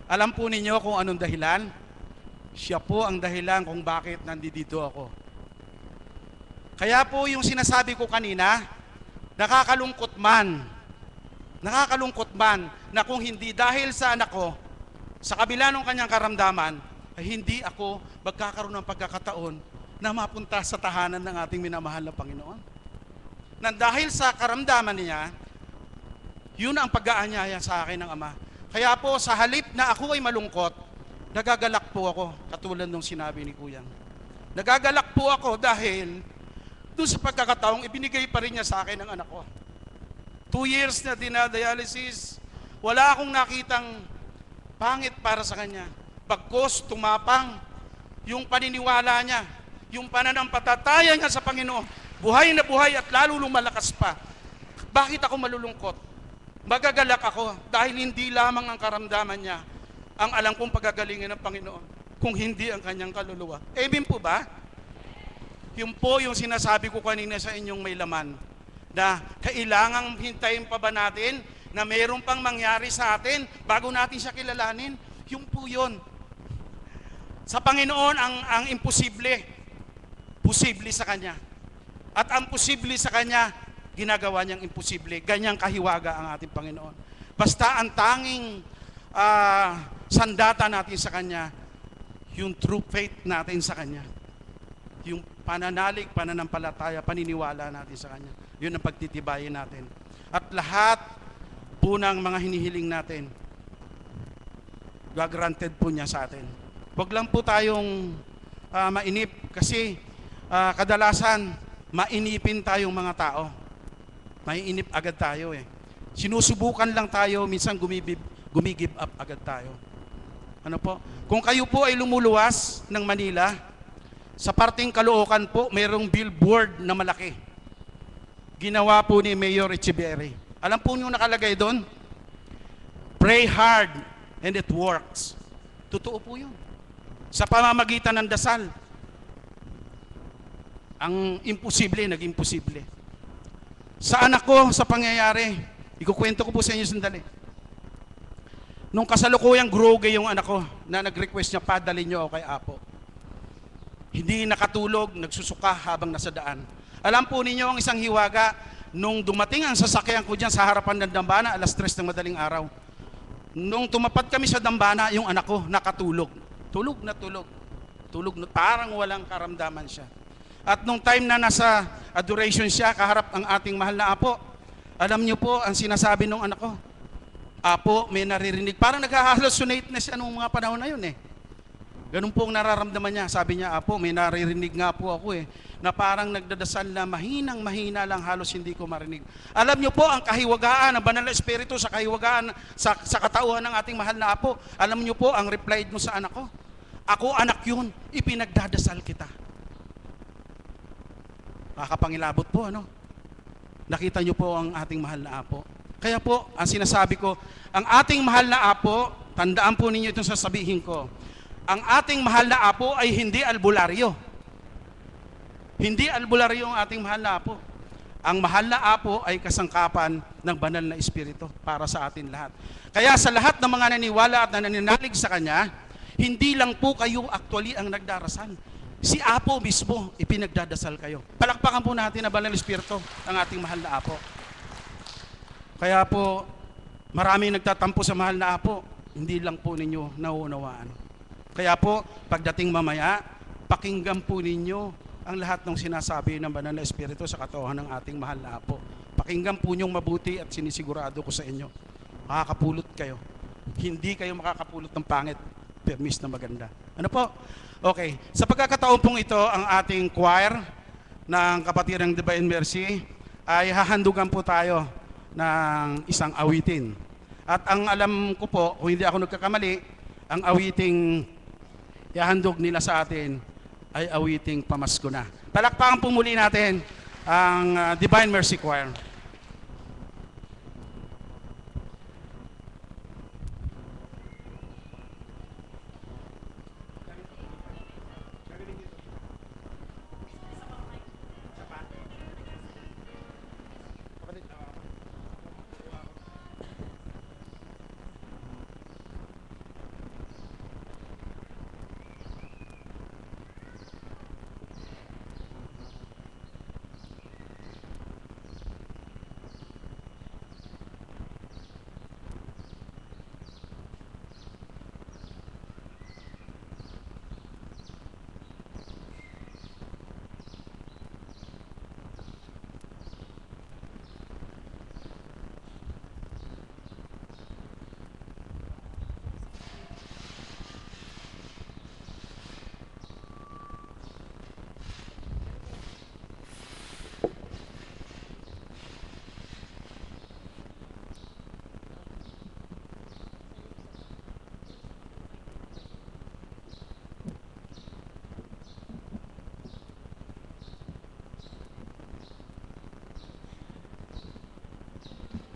Alam po ninyo kung anong dahilan? Siya po ang dahilan kung bakit nandito ako. Kaya po yung sinasabi ko kanina, nakakalungkot man na kung hindi dahil sa anak ko, sa kabila ng kanyang karamdaman, ay hindi ako magkakaroon ng pagkakataon na mapunta sa tahanan ng ating minamahal na Panginoon. Nang dahil sa karamdaman niya, yun ang pag-aanyaya sa akin ng Ama. Kaya po sa halip na ako ay malungkot, nagagalak po ako, katulad nung sinabi ni Kuyang. Nagagalak po ako dahil doon sa pagkakataong ibinigay pa rin niya sa akin ang anak ko. 2 years na dinadialysis, wala akong nakitang pangit para sa kanya. Bagkos, tumapang, yung paniniwala niya, yung pananampatataya niya sa Panginoon, buhay na buhay at lalo lumalakas pa. Bakit ako malulungkot? Magagalak ako dahil hindi lamang ang karamdaman niya ang alam kong pagagalingin ng Panginoon, kung hindi ang kanyang kaluluwa. Amen po ba? Yun po yung sinasabi ko kanina sa inyong may laman, na kailangang hintayin pa ba natin na mayroon pang mangyari sa atin bago natin siya kilalanin? Yung po yun. Sa Panginoon, ang imposible, posible sa Kanya. At ang posible sa Kanya, ginagawa niyang imposible. Ganyang kahiwaga ang ating Panginoon. Basta ang tanging sandata natin sa Kanya, yung true faith natin sa Kanya. Yung pananalig, pananampalataya, paniniwala natin sa Kanya. Yun ang pagtitibayin natin. At lahat po ng mga hinihiling natin, granted po niya sa atin. Huwag lang po tayong mainip kasi kadalasan mainipin tayong mga tao. Maiinip agad tayo eh. Sinusubukan lang tayo, minsan gumigib up agad tayo. Ano po? Kung kayo po ay lumuluwas ng Manila, sa parting Caloocan po, mayroong billboard na malaki. Ginawa po ni Mayor Echeverry. Alam po niyo nakalagay doon? Pray hard and it works. Totoo po yun. Sa pamamagitan ng dasal, ang imposible, naging posible. Sa anak ko, sa pangyayari, ikukwento ko po sa inyo sandali. Nung kasalukuyang groge yung anak ko, na nag-request niya, padalin niyo ako kay Apo. Hindi nakatulog, nagsusuka habang nasa daan. Alam po ninyo ang isang hiwaga, nung dumating ang sasakyan ko dyan sa harapan ng dambana, 3:00 ng madaling araw. Nung tumapat kami sa dambana, yung anak ko nakatulog. Tulog na tulog. Tulog na parang walang karamdaman siya. At nung time na nasa adoration siya, kaharap ang ating mahal na Apo, alam niyo po, ang sinasabi nung anak ko, Apo, may naririnig. Parang nag-hallucinate na siya nung mga panahon na yun eh. Ganun po ang nararamdaman niya. Sabi niya, Apo, may naririnig nga po ako eh, na parang nagdadasal na mahina lang, halos hindi ko marinig. Alam niyo po, ang kahiwagaan, ang banal na espiritu sa kahiwagaan, sa katauhan ng ating mahal na Apo, alam niyo po, ang replied mo sa anak ko, ako anak yun, ipinagdadasal kita. Nakakapangilabot po, ano? Nakita niyo po ang ating mahal na Apo. Kaya po, ang sinasabi ko, ang ating mahal na Apo, tandaan po ninyo itong sasabihin ko, ang ating mahal na Apo ay hindi albularyo. Hindi albularyo ang ating mahal na Apo. Ang mahal na Apo ay kasangkapan ng banal na Espiritu para sa atin lahat. Kaya sa lahat ng mga naniwala at nananalig sa Kanya, hindi lang po kayo actually ang nagdarasal. Si Apo mismo, ipinagdadasal kayo. Palakpakan po natin ang banal na Espiritu ng ating mahal na Apo. Kaya po, maraming nagtatampo sa mahal na Apo, hindi lang po ninyo nauunawaan. Kaya po, pagdating mamaya, pakinggan po ninyo ang lahat ng sinasabi ng banal na Espiritu sa katauhan ng ating mahal na Apo. Pakinggan po niyong mabuti at sinisigurado ko sa inyo, makakapulot kayo. Hindi kayo makakapulot ng pangit, permis na maganda. Ano po? Okay. Sa pagkakataon pong ito, ang ating choir ng Kapatiran Divine Mercy ay hahandugan po tayo ng isang awitin. At ang alam ko po, kung hindi ako nagkakamali, ang awiting ihahandog nila sa atin ay awiting pamasko na. Palakpakan po muli natin ang Divine Mercy Choir.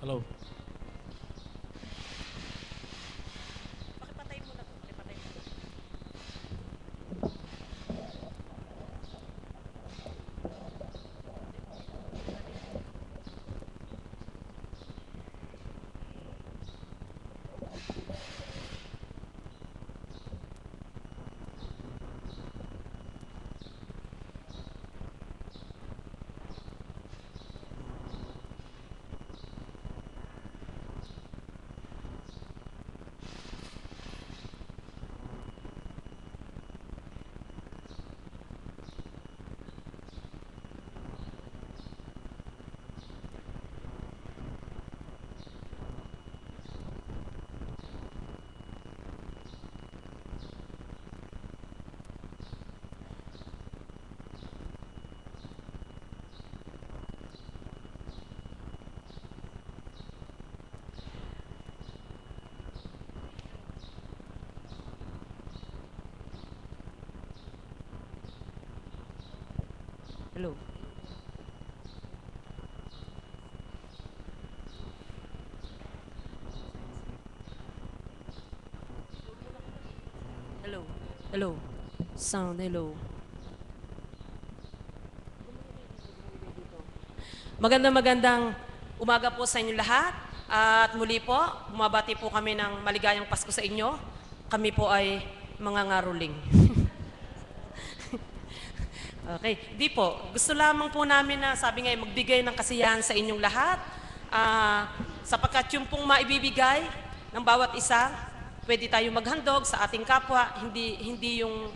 Hello. Pakipatay mo na po. Pakipatay mo na. Hello. Hello. Hello. Sound, hello. Magandang umaga po sa inyo lahat. At muli po, bumabati po kami ng maligayang Pasko sa inyo. Kami po ay mga ngaruling. Okay. Di po. Gusto lamang po namin na, sabi nga, magbigay ng kasiyahan sa inyong lahat. Sapagkat yung pong maibibigay ng bawat isa, pwede tayo maghandog sa ating kapwa, hindi yung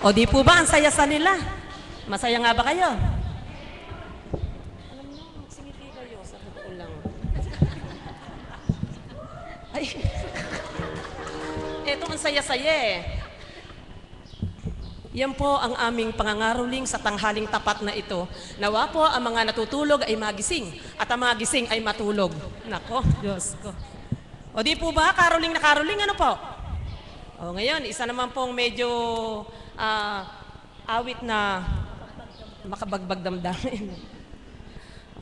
O di po ba, ang saya sa nila? Masaya nga ba kayo? Alam mo, magsingiti kayo sa totoo lang. Ay, eto ang saya-saya eh. Yan po ang aming pangangaroling sa tanghaling tapat na ito. Nawa po ang mga natutulog ay magising at ang mga gising ay matulog. Nako, Diyos ko. O di po ba, caroling na caroling, ano po? O ngayon, isa naman pong medyo awit na makabagbag damdamin.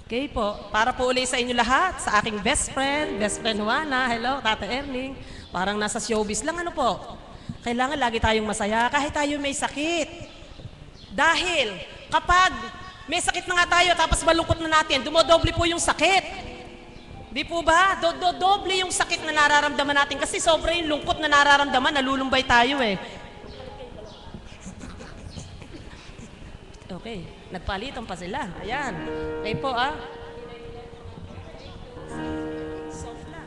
Okay po, para po uli sa inyo lahat, sa aking best friend Juana, hello, Tata Erning, parang nasa showbiz lang, ano po? Kailangan lagi tayong masaya kahit tayo may sakit. Dahil kapag may sakit na nga tayo tapos malungkot na natin, dumodoble po yung sakit. Di po ba? Doble yung sakit na nararamdaman natin kasi sobra yung lungkot na nararamdaman, nalulumbay tayo eh. Okay, nagpalitan pa sila. Ayan. Okay po Soft lang.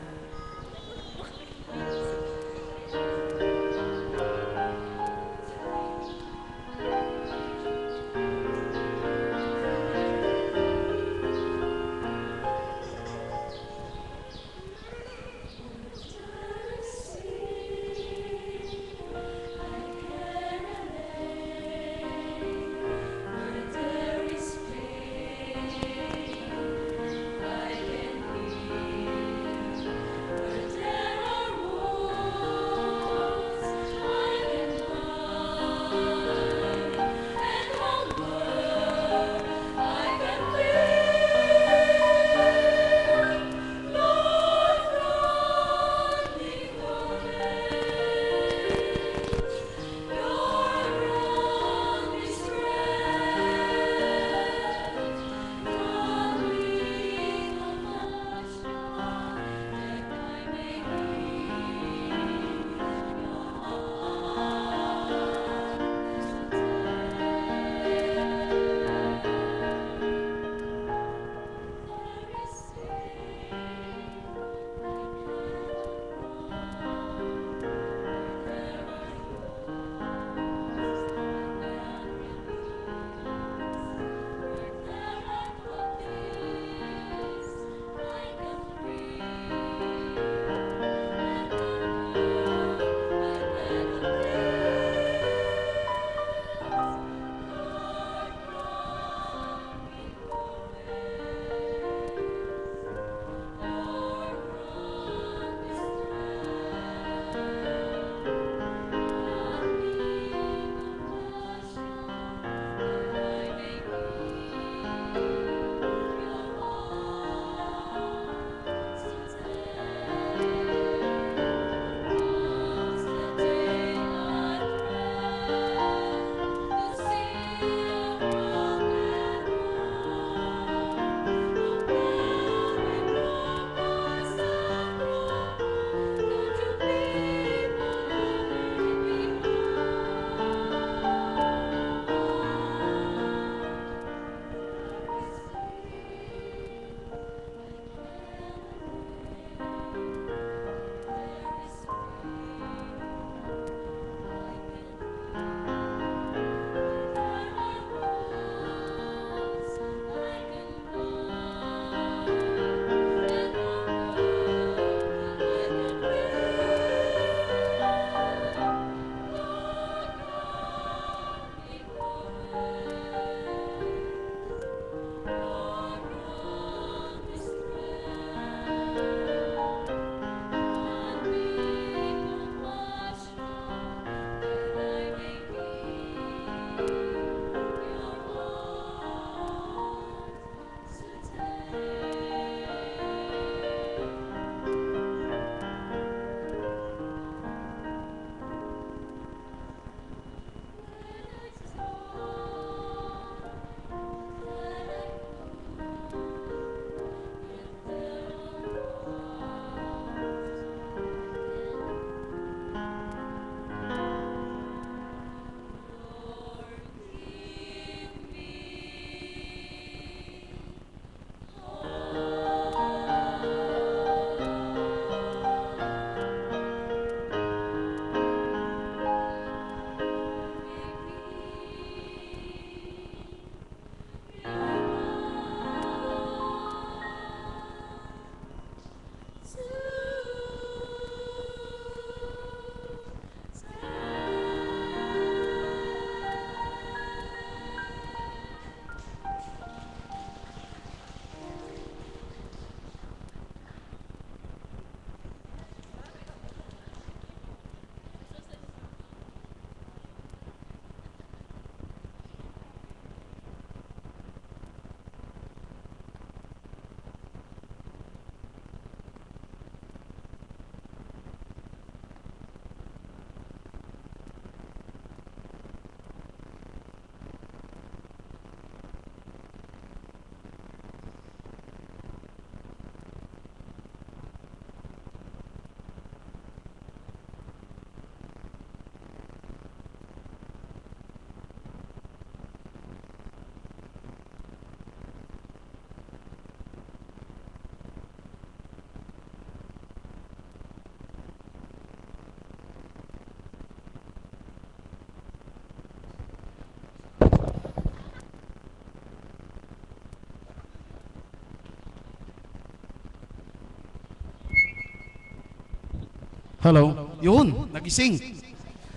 Hello? Yun, nagising.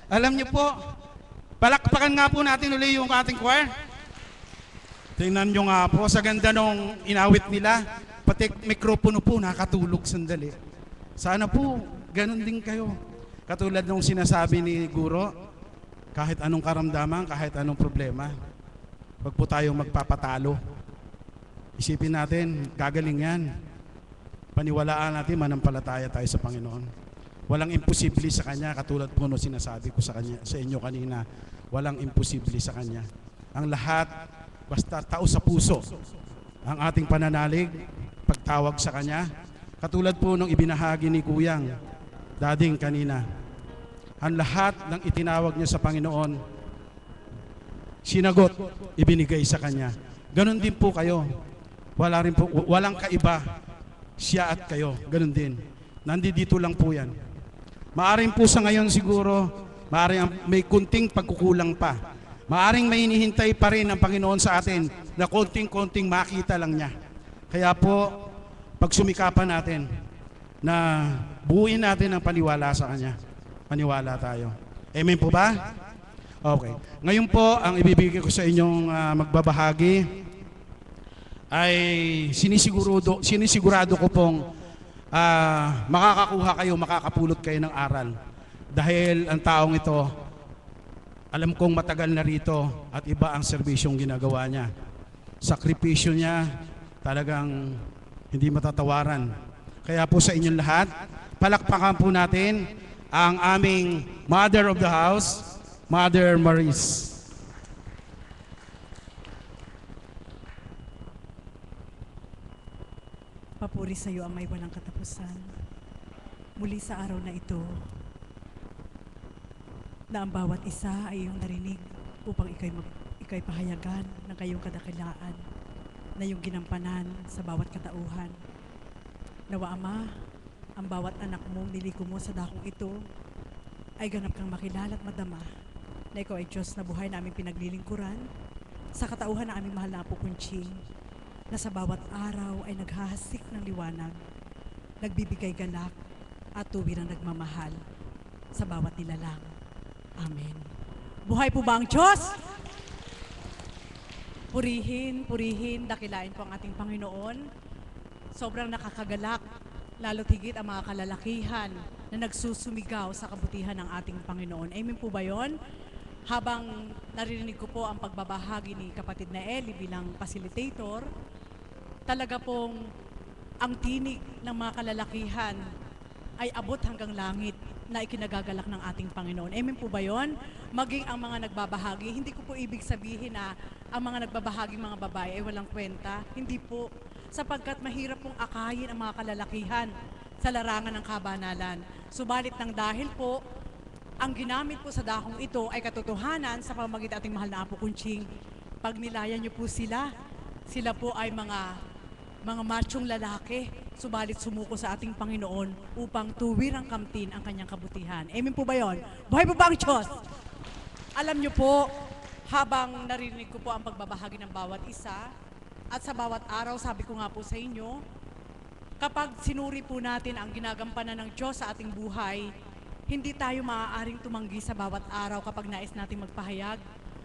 Alam niyo po, palakpakan nga po natin uli yung ating choir. Tingnan nyo nga po, sa ganda nung inawit nila, pati mikropono po nakatulog sandali. Sana po, ganun din kayo. Katulad nung sinasabi ni Guro, kahit anong karamdaman, kahit anong problema, wag po tayong magpapatalo. Isipin natin, gagaling yan. Paniwalaan natin, manampalataya tayo sa Panginoon. Walang imposible sa Kanya, katulad po no sinasabi ko sa inyo kanina, walang imposible sa Kanya. Ang lahat, basta tao sa puso. Ang ating pananalig, pagtawag sa Kanya, katulad po nung ibinahagi ni Kuyang, dading kanina, ang lahat ng itinawag niya sa Panginoon, sinagot, ibinigay sa Kanya. Ganon din po kayo. Walang kaiba, siya at kayo. Ganon din. Nandito lang po yan. Maaring po sa ngayon siguro, maaring may kunting pagkukulang pa. Maaring may hinihintay pa rin ang Panginoon sa atin na konting-konting makita lang niya. Kaya po, pagsumikapan natin na buuin natin ang paniwala sa Kanya. Paniwala tayo. Amen po ba? Okay. Ngayon po, ang ibibigay ko sa inyong magbabahagi ay sinisigurado ko pong makakakuha kayo, makakapulot kayo ng aral. Dahil ang taong ito, alam kong matagal na rito at iba ang serbisyong ginagawa niya. Sakripisyo niya talagang hindi matatawaran. Kaya po sa inyong lahat, palakpakan po natin ang aming Mother of the House, Mother Maris. Papuri sa iyo ang may walang katapusan. Muli sa araw na ito, na ang bawat isa ay iyong narinig upang ikay pahayagan ng kayong kadakilaan na iyong ginampanan sa bawat katauhan. Nawa Ama, ang bawat anak mong niliko mo sa dakong ito ay ganap kang makilala at madama na ikaw ay Diyos na buhay na aming pinaglilingkuran sa katauhan na aming mahal na Apo Kunching, na sa bawat araw ay naghahasik ng liwanag, nagbibigay galak at tuwirang nagmamahal sa bawat nilalang. Amen. Buhay po ba ang Diyos? Purihin, dakilain po ang ating Panginoon. Sobrang nakakagalak, lalo't higit ang mga kalalakihan na nagsusumigaw sa kabutihan ng ating Panginoon. Amen po ba yon? Habang naririnig ko po ang pagbabahagi ni kapatid na Eli bilang facilitator, talaga pong ang tinig ng mga kalalakihan ay abot hanggang langit na ikinagagalak ng ating Panginoon. Amen po ba yon? Maging ang mga nagbabahagi, hindi ko po ibig sabihin na ang mga nagbabahaging mga babae ay walang kwenta. Hindi po. Sapagkat mahirap pong akayin ang mga kalalakihan sa larangan ng kabanalan. Subalit ng dahil po, ang ginamit po sa dakong ito ay katotohanan sa pamamagitan ating mahal na Apo Kunching. Pag nilayan niyo po sila po ay mga machong lalaki, subalit sumuko sa ating Panginoon upang tuwirang kamtin ang kanyang kabutihan. Amen po ba yon? Buhay po ba ang Diyos? Alam niyo po, habang naririnig ko po ang pagbabahagi ng bawat isa, at sa bawat araw, sabi ko nga po sa inyo, kapag sinuri po natin ang ginagampanan ng Diyos sa ating buhay, hindi tayo maaaring tumanggi sa bawat araw kapag nais nating magpahayag,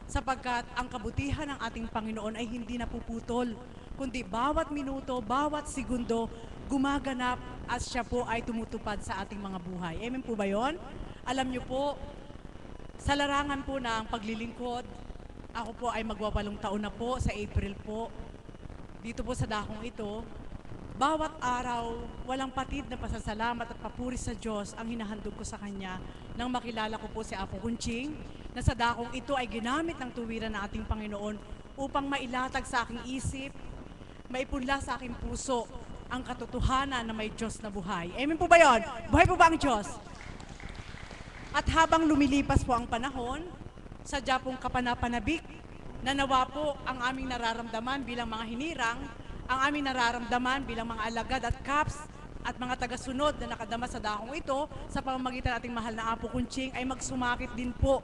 sapagkat ang kabutihan ng ating Panginoon ay hindi napuputol, kundi bawat minuto, bawat segundo, gumaganap at siya po ay tumutupad sa ating mga buhay. Amen po ba yon? Alam niyo po, sa larangan po ng paglilingkod, ako po ay magwawalong taon na po sa April po. Dito po sa dakong ito, bawat araw, walang patid na pasasalamat at papuri sa Diyos ang hinahandog ko sa Kanya nang makilala ko po si Apo Kunching, na sa dakong ito ay ginamit ng tuwiran ng ating Panginoon upang mailatag sa aking isip, maipunla sa aking puso ang katotohanan na may Diyos na buhay. Amen po ba yun? Buhay po ba ang Diyos? At habang lumilipas po ang panahon, sadya pong kapanapanabik, na nawa po ang aming nararamdaman bilang mga hinirang, ang aming nararamdaman bilang mga alagad at kaps at mga tagasunod na nakadama sa dakong ito sa pamamagitan ating mahal na Apo Kunching ay magsumakit din po,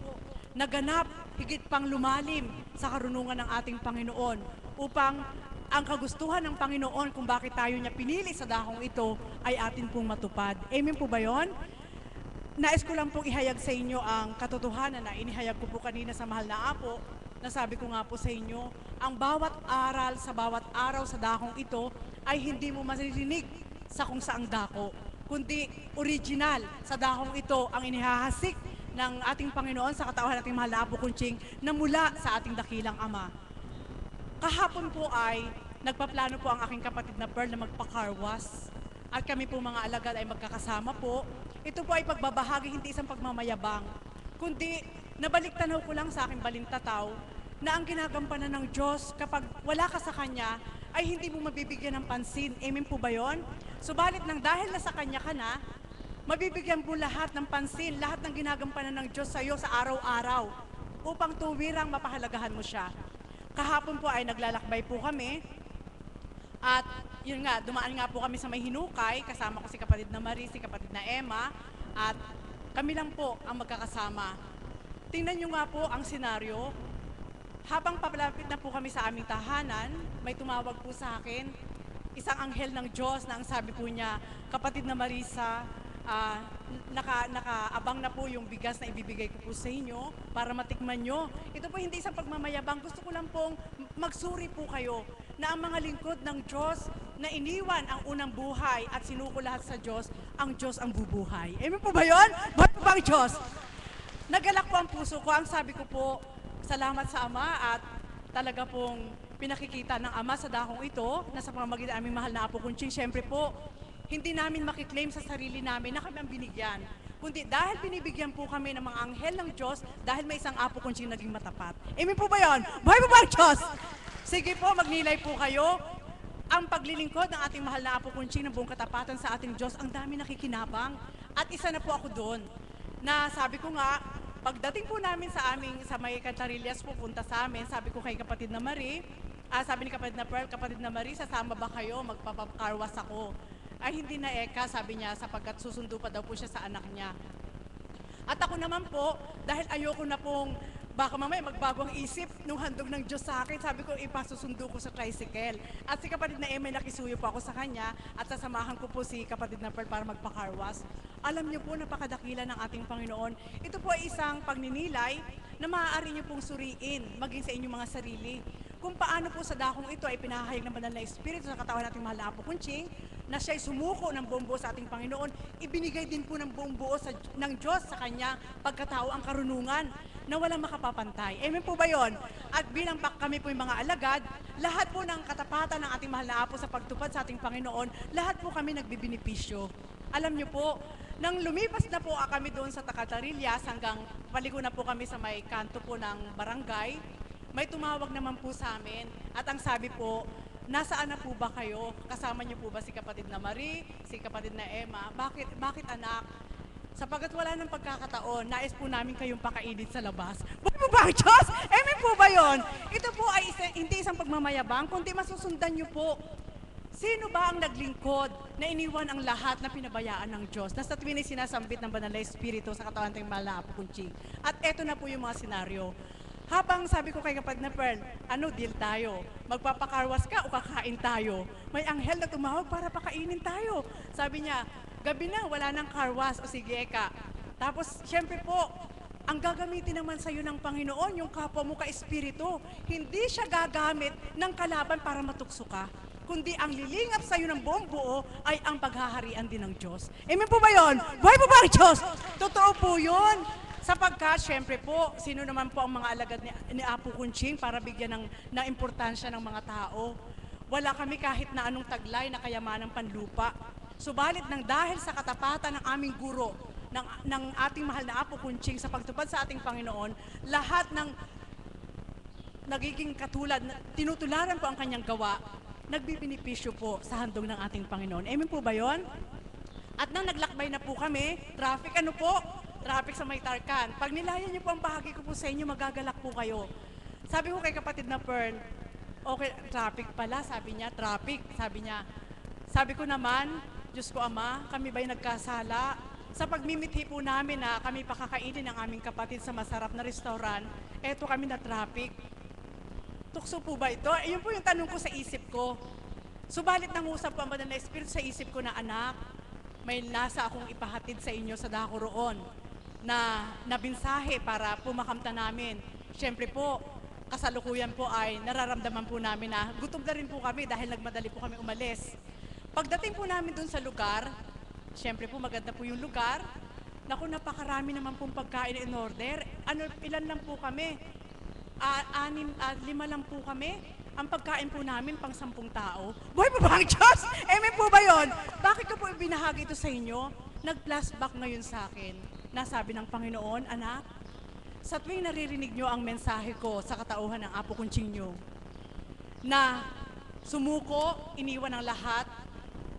naganap higit pang lumalim sa karunungan ng ating Panginoon upang ang kagustuhan ng Panginoon kung bakit tayo niya pinili sa dakong ito ay atin pong matupad. Amen po ba yon? nais ko lang pong ihayag sa inyo ang katotohanan na inihayag ko po kanina sa mahal na Apo. Nasabi ko nga po sa inyo, ang bawat aral sa bawat araw sa dakong ito ay hindi mo maririnig sa kung saang dako, kundi original sa dakong ito ang inihahasik ng ating Panginoon sa katawan nating mahal na Apo Kunching na mula sa ating dakilang Ama. Kahapon po ay nagpaplano po ang aking kapatid na Pearl na magpa-carwas at kami po mga alagad ay magkakasama po. Ito po ay pagbabahagi, hindi isang pagmamayabang, kundi nabaliktanaw ko lang sa aking balintataw na ang ginagampanan ng Diyos kapag wala ka sa Kanya ay hindi mo mabibigyan ng pansin. Amen po ba yun? Subalit nang dahil na sa Kanya ka na, mabibigyan mo lahat ng pansin, lahat ng ginagampanan ng Diyos sa iyo sa araw-araw upang tuwirang mapahalagahan mo siya. Kahapon po ay naglalakbay po kami at yun nga, dumaan nga po kami sa may Hinukay, kasama ko si kapatid na Marie, si kapatid na Emma at kami lang po ang magkakasama. Tingnan nyo nga po ang senaryo. Habang papalapit na po kami sa aming tahanan, may tumawag po sa akin, isang anghel ng Diyos na ang sabi po niya, kapatid na Marisa, nakaabang na po yung bigas na ibibigay ko po sa inyo para matikman nyo. Ito po hindi isang pagmamayabang. Gusto ko lang pong magsuri po kayo na ang mga lingkod ng Diyos na iniwan ang unang buhay at sinuko lahat sa Diyos, ang Diyos ang bubuhay. Amen po ba yun? Buhay po ba ang Diyos? Nagalak po ang puso ko. Ang sabi ko po, salamat sa Ama at talaga pong pinakikita ng Ama sa dakong ito na sa pamamagitan ng aming mahal na Apo Kunching. Siyempre po, hindi namin makiklaim sa sarili namin na kami ang binigyan. Kundi dahil binibigyan po kami ng mga anghel ng Diyos, dahil may isang Apo Kunching naging matapat. Amen po ba yun? Buhay po ba ang Diyos? Sige po, magnilay po kayo. Ang paglilingkod ng ating mahal na Apo Kunching ng buong katapatan sa ating Diyos, ang dami nakikinabang. At isa na po ako doon, na sabi ko nga, pagdating po namin sa may Cantarillas pupunta sa amin, sabi ko kay kapatid na Marie, sabi ni kapatid na Pearl, kapatid na Marie, sasama ba kayo? Magpapakarwas ako. Ay hindi na eka, sabi niya, sapagkat susundo pa daw po siya sa anak niya. At ako naman po, dahil ayoko na pong baka mamaya magbago ang isip nung handog ng Diyos sa akin, sabi ko ipasusundo ko sa tricycle. At si kapatid na Emma, nakisuyo po ako sa kanya at sasamahan ko po si kapatid na Pearl para magpakarwas. Alam niyo po, napakadakila ng ating Panginoon. Ito po ay isang pagninilay na maaari niyo pong suriin, maging sa inyong mga sarili. Kung paano po sa dakong ito ay pinahayag ng banal na Espiritu sa katawan nating mahal na Apo Kunching, na siya'y sumuko ng buong buo sa ating Panginoon, ibinigay din po ng buong buo ng Diyos sa kanya pagkatao ang karunungan na walang makapapantay. Amen po ba yun? At bilang kami po yung mga alagad, lahat po ng katapatan ng ating mahal na Apo sa pagtupad sa ating Panginoon, lahat po kami nagbibinipisyo. Alam niyo po, nang lumipas na po kami doon sa Cantarillas hanggang paligo na po kami sa may kanto po ng barangay, may tumawag naman po sa amin at ang sabi po, nasaan na po ba kayo? Kasama niyo po ba si kapatid na Marie, si kapatid na Emma? Bakit anak? Sapagkat wala ng pagkakataon, nais po namin kayong pakainit sa labas. Buhay po ba ang Diyos? Amen po ba yun? Ito po ay hindi isang pagmamayabang, kundi masusundan niyo po. Sino ba ang naglingkod na iniwan ang lahat na pinabayaan ng Diyos? Nasa tuwin ay sinasambit ng banal na Espiritu sa katawan ng mahal na Apo Kunching. At eto na po yung mga senaryo. Habang sabi ko kay kapatid na Pearl, deal tayo? Magpapakarwas ka o kakain tayo? May anghel na tumawag para pakainin tayo. Sabi niya, gabi na, wala nang karwas. O sige, eka. Tapos, syempre po, ang gagamitin naman sa'yo ng Panginoon, yung kapwa mo ka-espiritu. Hindi siya gagamit ng kalaban para matukso ka, kundi ang lilingap sa'yo ng buong buo ay ang paghaharian din ng Diyos. Amen po ba yun? Buhay po ba ang Diyos? Totoo po yun. Sapagkat, syempre po, sino naman po ang mga alagad ni Apo Kunching para bigyan ng importansya ng mga tao? Wala kami kahit na anong taglay na kayamanang panlupa. Subalit nang dahil sa katapatan ng aming guro, ng ating mahal na Apo Kunching sa pagtupad sa ating Panginoon, lahat ng nagiging katulad, tinutularan po ang kanyang gawa, nagbibinipisyo po sa handog ng ating Panginoon. Amen po ba yun? At nang naglakbay na po kami, traffic traffic sa may Tarcan. Pag nilayan niyo po ang bahagi ko po sa inyo, magagalak po kayo. Sabi ko kay kapatid na Pearl, okay, traffic pala, sabi niya, traffic. Sabi ko naman, Diyos ko Ama, kami ba'y nagkasala? Sa pagmimithi po namin na kami pakakainin ng aming kapatid sa masarap na restaurant, eto kami na traffic. Tukso po ba ito? Yun po yung tanong ko sa isip ko. Subalit nangusap po ang banal na Espiritu sa isip ko na, anak, may nasa akong ipahatid sa inyo sa dako roon na nabinsahe para pumakamta namin. Siyempre po, kasalukuyan po ay nararamdaman po namin na gutom na rin po kami dahil nagmadali po kami umalis. Pagdating po namin dun sa lugar, siyempre po maganda po yung lugar. Naku, napakarami naman pong pagkain in order. Ilan lang po kami? 5 lang po kami. Ang pagkain po namin pang 10 tao. Buhay po ba ang Diyos? Amen po ba yun? Bakit ko po ibinahagi ito sa inyo? Nag-flashback ngayon sa akin. Nasabi ng Panginoon, anak, sa tuwing naririnig nyo ang mensahe ko sa katauhan ng Apo Kunching nyo, na sumuko, iniwan ang lahat,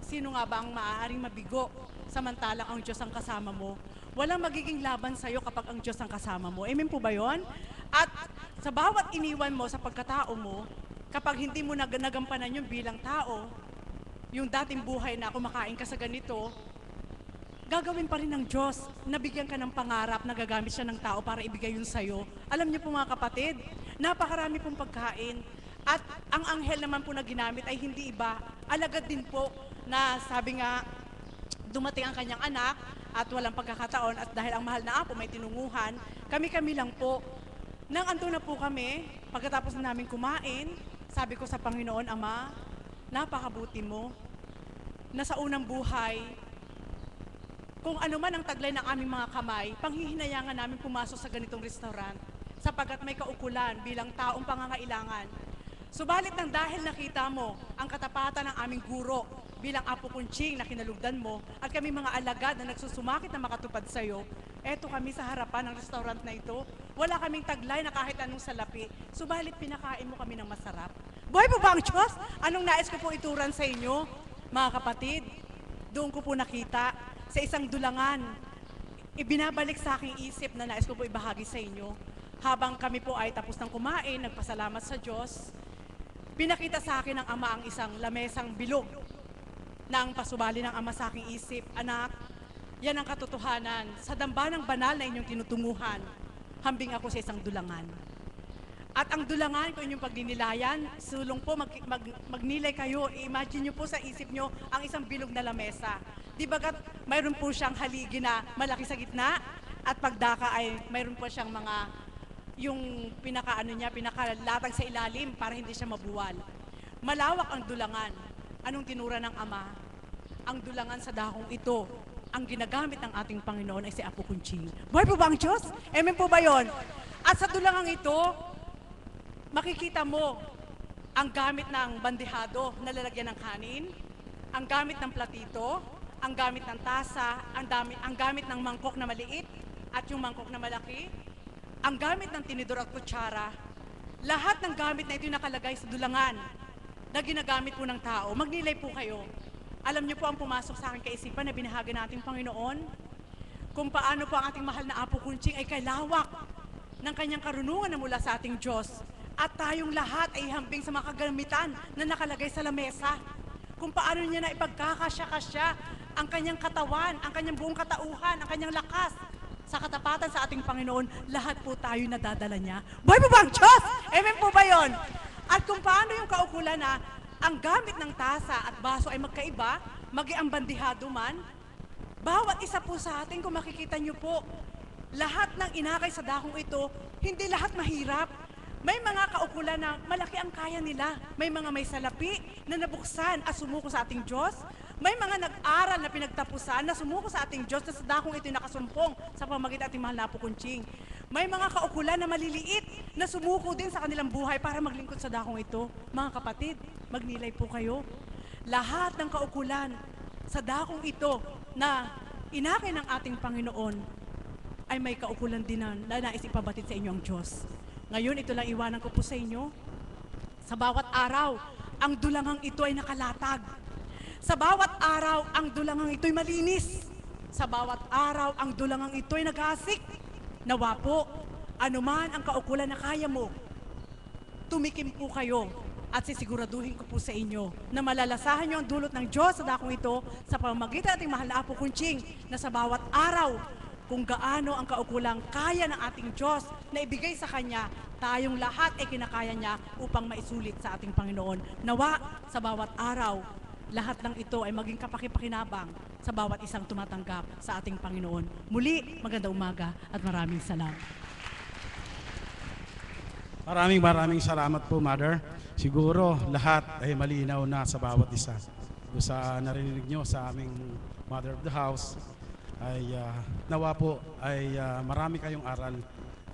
sino nga ba ang maaaring mabigo samantalang ang Diyos ang kasama mo? Walang magiging laban sa'yo kapag ang Diyos ang kasama mo. Amen po ba yun? At sa bawat iniwan mo sa pagkatao mo, kapag hindi mo nagampanan yun bilang tao, yung dating buhay na kumakain ka sa ganito, gagawin pa rin ng Diyos. Nabigyan ka ng pangarap na gagamit siya ng tao para ibigay yun sa'yo. Alam niyo po mga kapatid, napakarami pong pagkain. At ang anghel naman po na ginamit ay hindi iba. Alagad din po na sabi nga, dumating ang kanyang anak at walang pagkakataon at dahil ang mahal na apo may tinunguhan, kami-kami lang po. Nang ando na po kami, pagkatapos na namin kumain, sabi ko sa Panginoon, Ama, napakabuti mo na sa unang buhay, kung ano man ang taglay ng aming mga kamay, panghihinayangan namin pumasok sa ganitong restaurant sapagkat may kaukulan bilang taong pangangailangan. Subalit nang dahil nakita mo ang katapatan ng aming guro bilang Apo Kunching na kinalugdan mo at kami mga alagad na nagsusumakit na makatupad sa iyo, eto kami sa harapan ng restaurant na ito. Wala kaming taglay na kahit anong salapi, subalit pinakain mo kami ng masarap. Buhay po ba ang Diyos? Anong nais ko po ituran sa inyo, mga kapatid? Doon ko po nakita sa isang dulangan, ibinabalik sa aking isip na nais ko po ibahagi sa inyo. Habang kami po ay tapos ng kumain, nagpasalamat sa Diyos, pinakita sa akin ng Ama ang isang lamesang bilog na ang pasubali ng Ama sa aking isip, anak, yan ang katotohanan. Sa dambanang banal na inyong tinutunguhan, hambing ako sa isang dulangan. At ang dulangan, kung inyong pagninilayan, sulong po, magnilay kayo, imagine nyo po sa isip nyo ang isang bilog na lamesa. Di bagat mayroon po siyang haligi na malaki sa gitna at pagdaka ay mayroon po siyang mga yung pinakalatag sa ilalim para hindi siya mabuwal. Malawak ang dulangan. Anong tinura ng Ama? Ang dulangan sa dakong ito, ang ginagamit ng ating Panginoon ay si Apo Kunching. Buhay po ba ang Diyos? Amen po ba yon? At sa dulangang ito, makikita mo ang gamit ng bandihado na lalagyan ng kanin, ang gamit ng platito, ang gamit ng tasa, ang gamit ng mangkok na maliit at yung mangkok na malaki, ang gamit ng tinidor at kutsara. Lahat ng gamit na ito nakalagay sa dulangan na ginagamit po ng tao. Magnilay po kayo. Alam niyo po ang pumasok sa aking kaisipan na binahagi nating Panginoon, kung paano po ang ating mahal na Apo Kunching ay kailawak ng kanyang karunungan na mula sa ating Diyos. At tayong lahat ay hambing sa mga kagamitan na nakalagay sa lamesa. Kung paano niya na ipagkakasya-kasya ang kanyang katawan, ang kanyang buong katauhan, ang kanyang lakas sa katapatan sa ating Panginoon, lahat po tayo nadadala niya. Buhay po ba ang Diyos? Amen po ba yun? At kung paano yung kaukulan na ang gamit ng tasa at baso ay magkaiba, ang bandihado man, bawat isa po sa atin, kung makikita niyo po, lahat ng inakay sa dakong ito, hindi lahat mahirap. May mga kaukulan na malaki ang kaya nila. May mga may salapi na nabuksan at sumuko sa ating Diyos. May mga nag-aral na pinagtapusan na sumuko sa ating Diyos na sa dakong ito'y nakasumpong sa pamagitan ating mahal na Apo Kunching. May mga kaukulan na maliliit na sumuko din sa kanilang buhay para maglingkod sa dakong ito. Mga kapatid, magnilay po kayo. Lahat ng kaukulan sa dakong ito na inakay ng ating Panginoon ay may kaukulan din na nais ipabatid sa inyo ang Diyos. Ngayon, ito lang iwanan ko po sa inyo. Sa bawat araw, ang dulangang ito ay nakalatag. Sa bawat araw, ang dulangang ito ay malinis. Sa bawat araw, ang dulangang ito ay nag-aasik. Nawa po, anuman ang kaukulan na kaya mo, tumikim po kayo at sisiguraduhin ko po sa inyo na malalasahan nyo ang dulot ng Diyos sa dakong ito sa pamamagitan ating mahal na Apo Kunching na sa bawat araw, kung gaano ang kaukulang kaya ng ating Diyos na ibigay sa Kanya, tayong lahat ay kinakaya niya upang maisulit sa ating Panginoon. Nawa, sa bawat araw, lahat ng ito ay maging kapakipakinabang sa bawat isang tumatanggap sa ating Panginoon. Muli, magandang umaga at maraming salamat. Maraming salamat po, Mother. Siguro lahat ay malinaw na sa bawat isa. Kung sa narinig nyo sa aming Mother of the House, ay nawa po ay marami kayong aral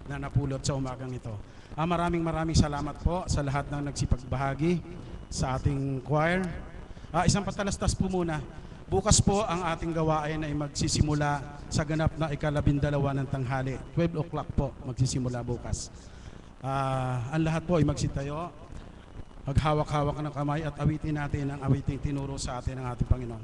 na napulot sa umagang ito. Maraming salamat po sa lahat ng nagsipagbahagi sa ating choir. Isang patalastas po muna. Bukas po ang ating gawain ay magsisimula sa ganap na ika-12 ng tanghali. 12 o'clock po magsisimula bukas. Ang lahat po ay magsitayo, maghawak-hawak ng kamay at awitin natin ang awiting tinuro sa atin ng ating Panginoon.